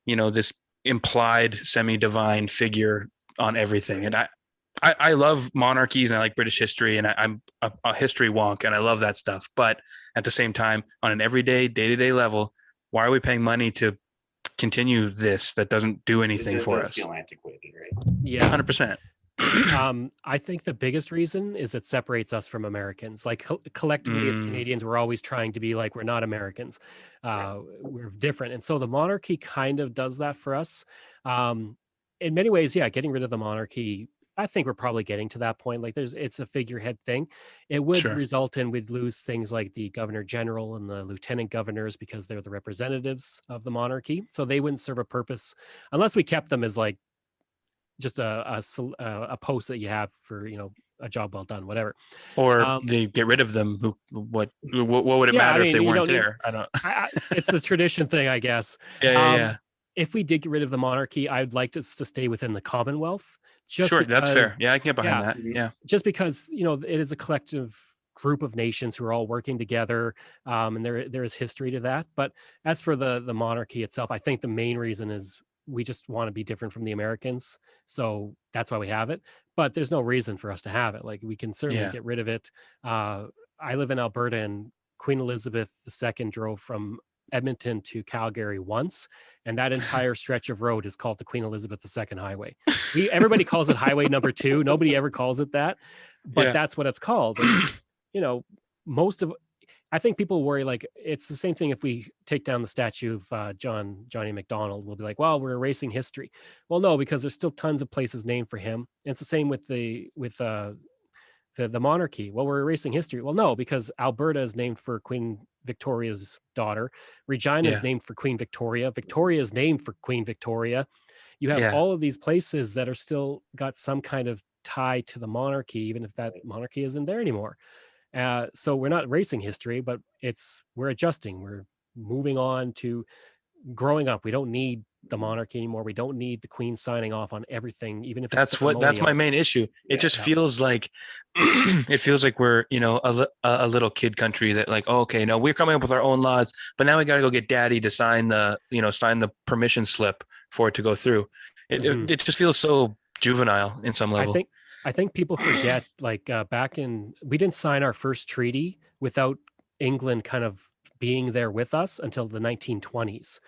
this implied semi-divine figure on everything? And I love monarchies and I like British history, and I'm a history wonk and I love that stuff, but at the same time, on an everyday day-to-day level, why are we paying money to continue this that doesn't do anything for us? Feel antiquated, right? Yeah, 100%. I think the biggest reason is it separates us from Americans. Like collectively as Canadians, we're always trying to be like, we're not Americans. We're different. And so the monarchy kind of does that for us. In many ways, getting rid of the monarchy, I think we're probably getting to that point. Like it's a figurehead thing. It would result in we'd lose things like the governor general and the lieutenant governors because they're the representatives of the monarchy. So they wouldn't serve a purpose unless we kept them as like just a post that you have for a job well done, whatever. Or they get rid of them. What would it matter if they weren't there? I don't. It's the tradition thing, I guess. Yeah. If we did get rid of the monarchy, I'd like to stay within the Commonwealth. That's fair. Yeah, I can get behind that. Yeah, just because it is a collective group of nations who are all working together, and there is history to that. But as for the monarchy itself, I think the main reason is we just want to be different from the Americans. So that's why we have it. But there's no reason for us to have it. Like we can certainly Yeah. get rid of it. I live in Alberta, and Queen Elizabeth II drove from Edmonton to Calgary once, and that entire stretch of road is called the Queen Elizabeth II Highway. Everybody calls it Highway Number 2. Nobody ever calls it that, but Yeah. that's what it's called. And, you know, I think people worry, like it's the same thing if we take down the statue of Johnny McDonald. We'll be like, well, we're erasing history. Well, no, because there's still tons of places named for him. And it's the same with the monarchy. Well, we're erasing history. Well, no, because Alberta is named for Queen Victoria's daughter. Regina is named for Queen Victoria. Victoria is named for Queen Victoria. You have all of these places that are still got some kind of tie to the monarchy, even if that monarchy isn't there anymore. So we're not erasing history, but we're adjusting. We're moving on to growing up. We don't need the monarchy anymore. We don't need the Queen signing off on everything, even if that's my main issue. It just feels like we're, you know, a little kid country that like, oh, okay, no, we're coming up with our own laws, but now we got to go get daddy to sign the permission slip for it to go through. It just feels so juvenile in some level. I think people forget, like we didn't sign our first treaty without England kind of being there with us until the 1920s.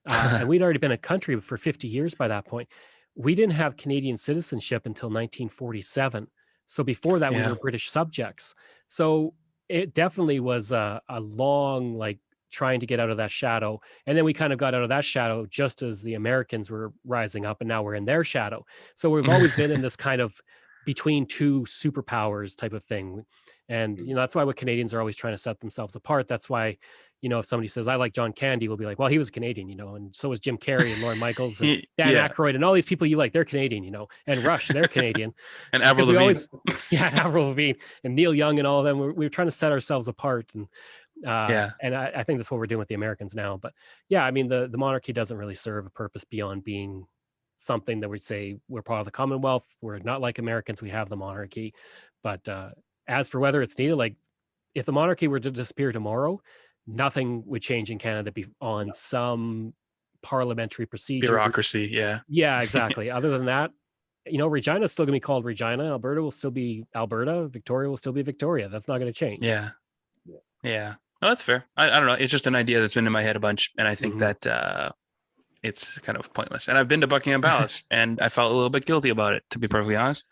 And we'd already been a country for 50 years by that point. We didn't have Canadian citizenship until 1947. So before that, we were British subjects. So it definitely was a long, like, trying to get out of that shadow. And then we kind of got out of that shadow just as the Americans were rising up, and now we're in their shadow. So we've always been in this kind of between two superpowers type of thing. And, you know, that's why Canadians are always trying to set themselves apart. That's why, you know, if somebody says, I like John Candy, we'll be like, well, he was Canadian, you know, and so was Jim Carrey and Lorne Michaels and Dan Aykroyd and all these people you like, they're Canadian, you know, and Rush, they're Canadian. And Avril Lavigne. Avril Lavigne and Neil Young and all of them. We're trying to set ourselves apart. And and I think that's what we're doing with the Americans now. But yeah, I mean, the monarchy doesn't really serve a purpose beyond being something that would say we're part of the Commonwealth. We're not like Americans. We have the monarchy. But as for whether it's needed, like if the monarchy were to disappear tomorrow, nothing would change in Canada on some parliamentary procedure. Bureaucracy, Yeah, exactly. Other than that, you know, Regina is still going to be called Regina. Alberta will still be Alberta. Victoria will still be Victoria. That's not going to change. Yeah. No, that's fair. I don't know. It's just an idea that's been in my head a bunch. And I think that it's kind of pointless. And I've been to Buckingham Palace and I felt a little bit guilty about it, to be perfectly honest,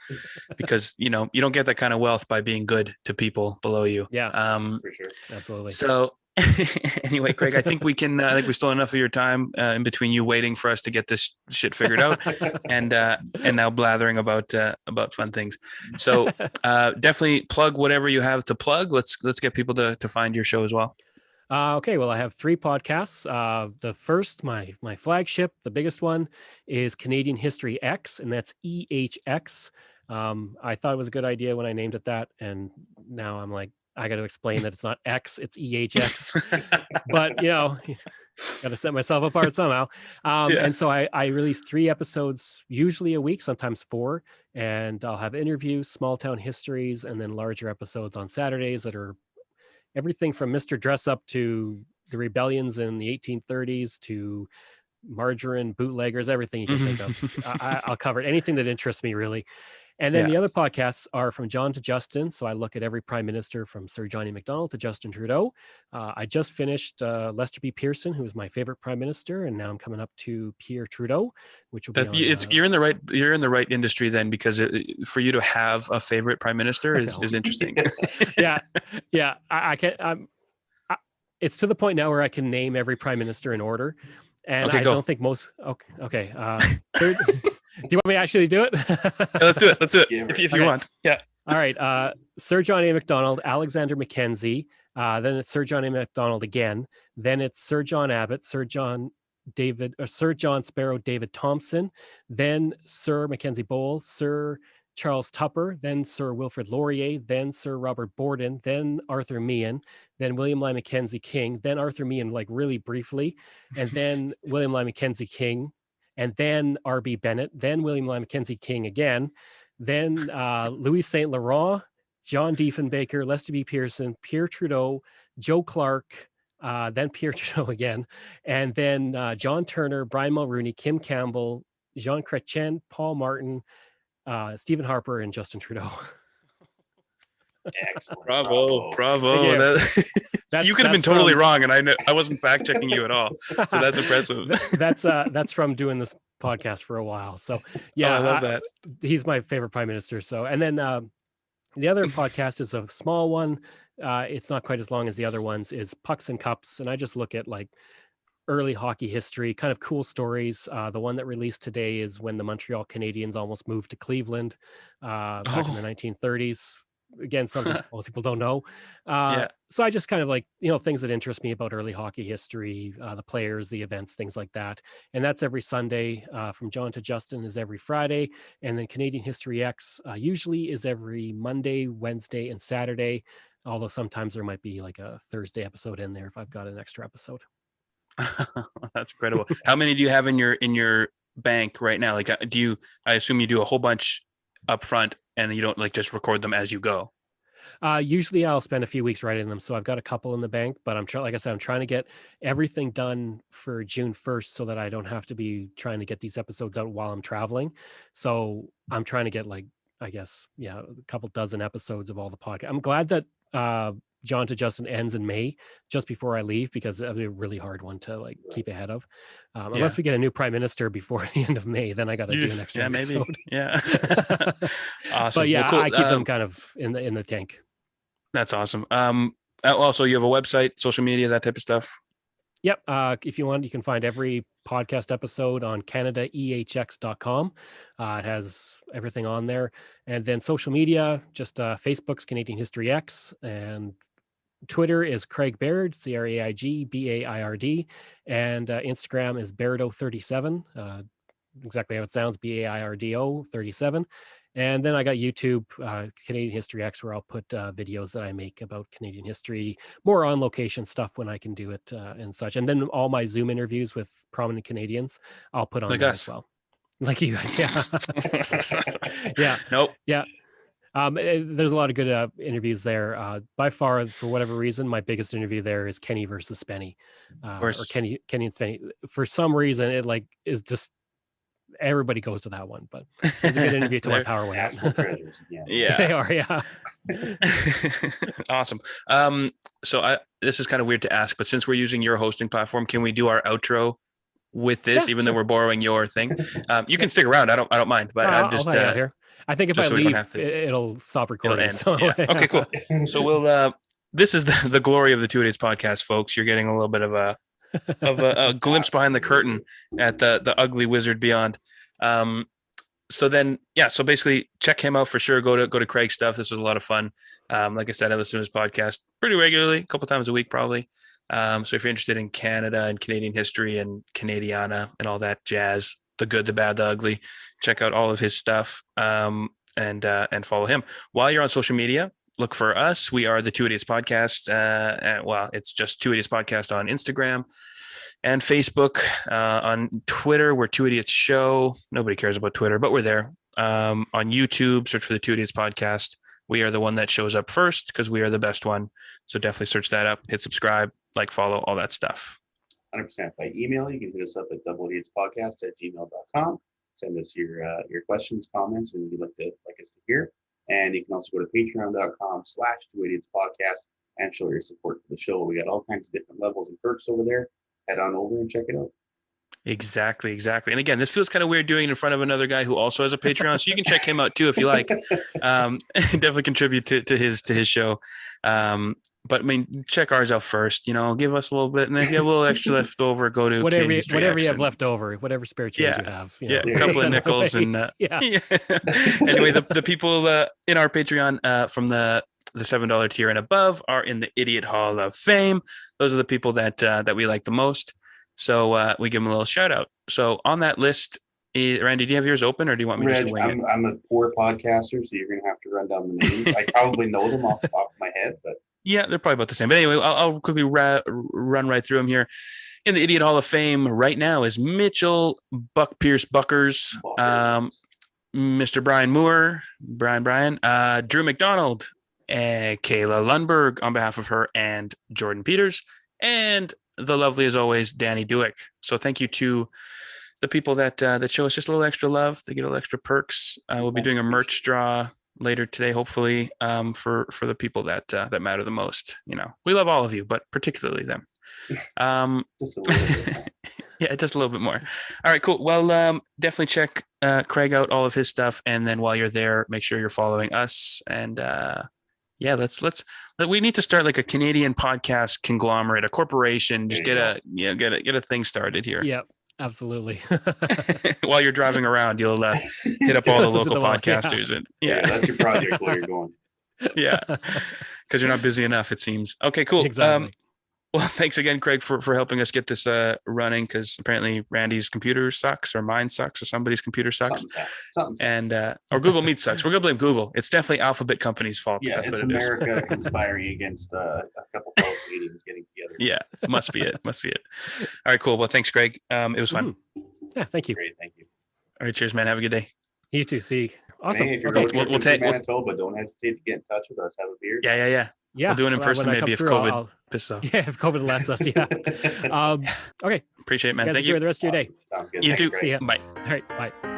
because, you know, you don't get that kind of wealth by being good to people below you. Yeah, for sure. Absolutely. So anyway, Craig, I think we think stole enough of your time in between you waiting for us to get this shit figured out and now blathering about fun things. So definitely plug whatever you have to plug. Let's get people to find your show as well. Okay, well, I have 3 podcasts. The first, my flagship, the biggest one, is Canadian History Ehx, and that's EHX. I thought it was a good idea when I named it that, and now I'm like, I got to explain that it's not X, it's EHX. But, you know, got to set myself apart somehow. And so I release 3 episodes, usually a week, sometimes 4, and I'll have interviews, small town histories, and then larger episodes on Saturdays that are everything from Mr. Dress Up to the rebellions in the 1830s to margarine bootleggers, everything you can think of. I'll cover anything that interests me, really. And then the other podcasts are From John to Justin. So I look at every prime minister from Sir Johnny MacDonald to Justin Trudeau. I just finished Lester B. Pearson, who was my favorite prime minister, and now I'm coming up to Pierre Trudeau, which will be you're in the right industry then, because for you to have a favorite prime minister is interesting. yeah. I can't. It's to the point now where I can name every prime minister in order, and I don't think most. Okay. Do you want me to actually do it? Let's do it. If you want. Yeah. All right. Sir John A. Macdonald, Alexander Mackenzie. Then it's Sir John A. Macdonald again. Then it's Sir John Abbott, Sir John Sparrow, David Thompson. Then Sir Mackenzie Bowl, Sir Charles Tupper, then Sir Wilfrid Laurier, then Sir Robert Borden, then Arthur Meehan, then William Lyon Mackenzie King, then Arthur Meehan, like really briefly, and then William Lyon Mackenzie King, and then R.B. Bennett, then William Lyon Mackenzie King again, then Louis St. Laurent, John Diefenbaker, Lester B. Pearson, Pierre Trudeau, Joe Clark, then Pierre Trudeau again, and then John Turner, Brian Mulroney, Kim Campbell, Jean Chrétien, Paul Martin, Stephen Harper, and Justin Trudeau. Excellent. Bravo. Yeah. That, you could have been totally wrong, and I wasn't fact checking you at all. So that's impressive. That's from doing this podcast for a while. So yeah, I love that. He's my favorite prime minister. So, and then the other podcast is a small one. It's not quite as long as the other ones. Is Pucks and Cups, and I just look at like early hockey history, kind of cool stories. The one that released today is when the Montreal Canadiens almost moved to Cleveland back in the 1930s. Again, something most people don't know. So I just kind of like, things that interest me about early hockey history, the players, the events, things like that. And that's every Sunday. From John to Justin is every Friday. And then Canadian History Ehx usually is every Monday, Wednesday, and Saturday. Although sometimes there might be like a Thursday episode in there if I've got an extra episode. That's incredible. How many do you have in your bank right now? Like, I assume you do a whole bunch up front and you don't like just record them as you go. Usually I'll spend a few weeks writing them. So I've got a couple in the bank, but I'm trying to get everything done for June 1st so that I don't have to be trying to get these episodes out while I'm traveling. So I'm trying to get a couple dozen episodes of all the podcasts. I'm glad that John to Justin ends in May, just before I leave, because it'll be a really hard one to keep ahead of. Unless we get a new prime minister before the end of May, then I got to do an extra episode. Maybe. Yeah. Awesome. But yeah, well, cool. I keep them kind of in the tank. That's awesome. Also, you have a website, social media, that type of stuff. Yep. If you want, you can find every podcast episode on CanadaEHX.com. It has everything on there. And then social media, just Facebook's Canadian History Ehx, and Twitter is Craig Baird, CraigBaird, and Instagram is Bairdo37, exactly how it sounds, BAIRDO 37. And then I got YouTube, Canadian History Ehx, where I'll put videos that I make about Canadian history, more on location stuff when I can do it and such. And then all my Zoom interviews with prominent Canadians, I'll put on like there us. as well. Like you guys, yeah. Yeah. Nope. Yeah. There's a lot of good interviews there. By far, for whatever reason, my biggest interview there is Kenny versus Spenny, or Kenny and Spenny. For some reason, it is just everybody goes to that one, but it's a good interview till my power went out. Yeah, they are. Yeah. Awesome. So this is kind of weird to ask, but since we're using your hosting platform, can we do our outro with this, even though we're borrowing your thing? You can stick around. I don't mind, but I'm just I'll hang out here. I think if I leave, it'll stop recording. So, yeah. Okay, cool. So we'll. This is the glory of the 2 Idiots podcast, folks. You're getting a little bit of a glimpse behind the curtain at the ugly wizard beyond. So basically check him out for sure. Go to Craig's stuff. This was a lot of fun. Like I said, I listen to his podcast pretty regularly, a couple times a week probably. So if you're interested in Canada and Canadian history and Canadiana and all that jazz, the good, the bad, the ugly, check out all of his stuff and follow him. While you're on social media, look for us. We are the 2 Idiots podcast. It's just 2 Idiots podcast on Instagram and Facebook. On Twitter, we're 2 Idiots Show. Nobody cares about Twitter, but we're there. On YouTube, search for the 2 Idiots podcast. We are the one that shows up first because we are the best one. So definitely search that up, hit subscribe, follow, all that stuff. 100% by email. You can hit us up at doubleidiotspodcast@gmail.com. Send us your questions, comments, and you'd like us to hear. And you can also go to patreon.com/2idiotspodcast and show your support for the show. We got all kinds of different levels and perks over there. Head on over and check it out. Exactly. And again, this feels kind of weird doing it in front of another guy who also has a Patreon, so you can check him out too if you like. Definitely contribute to his show. But I mean, check ours out first. Give us a little bit, and then if you have a little extra left over, go to whatever you have left over, whatever spare change you have. A couple of nickels and Anyway, the people in our Patreon from the $7 tier and above are in the Idiot Hall of Fame. Those are the people that we like the most. So we give them a little shout out. So on that list, Randy, do you have yours open, or do you want me just to wing it? I'm a poor podcaster, so you're going to have to run down the names. I probably know them off the top of my head, but yeah, they're probably about the same. But anyway, I'll quickly run right through them here. In the Idiot Hall of Fame right now is Mitchell Buck Pierce Buckers, Mr. Brian Moore, Brian, Drew McDonald, Kayla Lundberg on behalf of her and Jordan Peters, and the lovely as always, Danny Duick. So thank you to the people that show us just a little extra love. They get a little extra perks. We'll be doing a merch draw later today, hopefully, for the people that matter the most. We love all of you, but particularly them. Just a little bit. Yeah, just a little bit more. All right, cool. Well, definitely check Craig out, all of his stuff, and then while you're there, make sure you're following us. And we need to start like a Canadian podcast conglomerate, a corporation. Just get a thing started here. Yep, absolutely. While you're driving around, you'll hit up all the local podcasters, and that's your project while you're going. Yeah, because you're not busy enough, it seems. Okay, cool. Exactly. Well, thanks again, Craig, for helping us get this running, because apparently Randy's computer sucks, or mine sucks, or somebody's computer sucks. Something. Or Google Meet sucks. We're going to blame Google. It's definitely Alphabet Company's fault. Yeah, that's it's what it America conspiring against a couple of Canadians getting together. Yeah, must be it. All right, cool. Well, thanks, Greg. It was fun. Yeah, thank you. Great, thank you. All right, cheers, man. Have a good day. You too. See. Awesome. Hey, if you're Okay. we'll take Manitoba. Don't hesitate to get in touch with us. Have a beer. Yeah. Yeah, we'll do it in person when I maybe if come through, COVID pisses off. Yeah, if COVID lets us. Yeah. Okay. Appreciate it, man. You guys Thank enjoy you. the rest of your day. Sounds good. You Thanks, too. Greg. See ya. Bye. All right. Bye.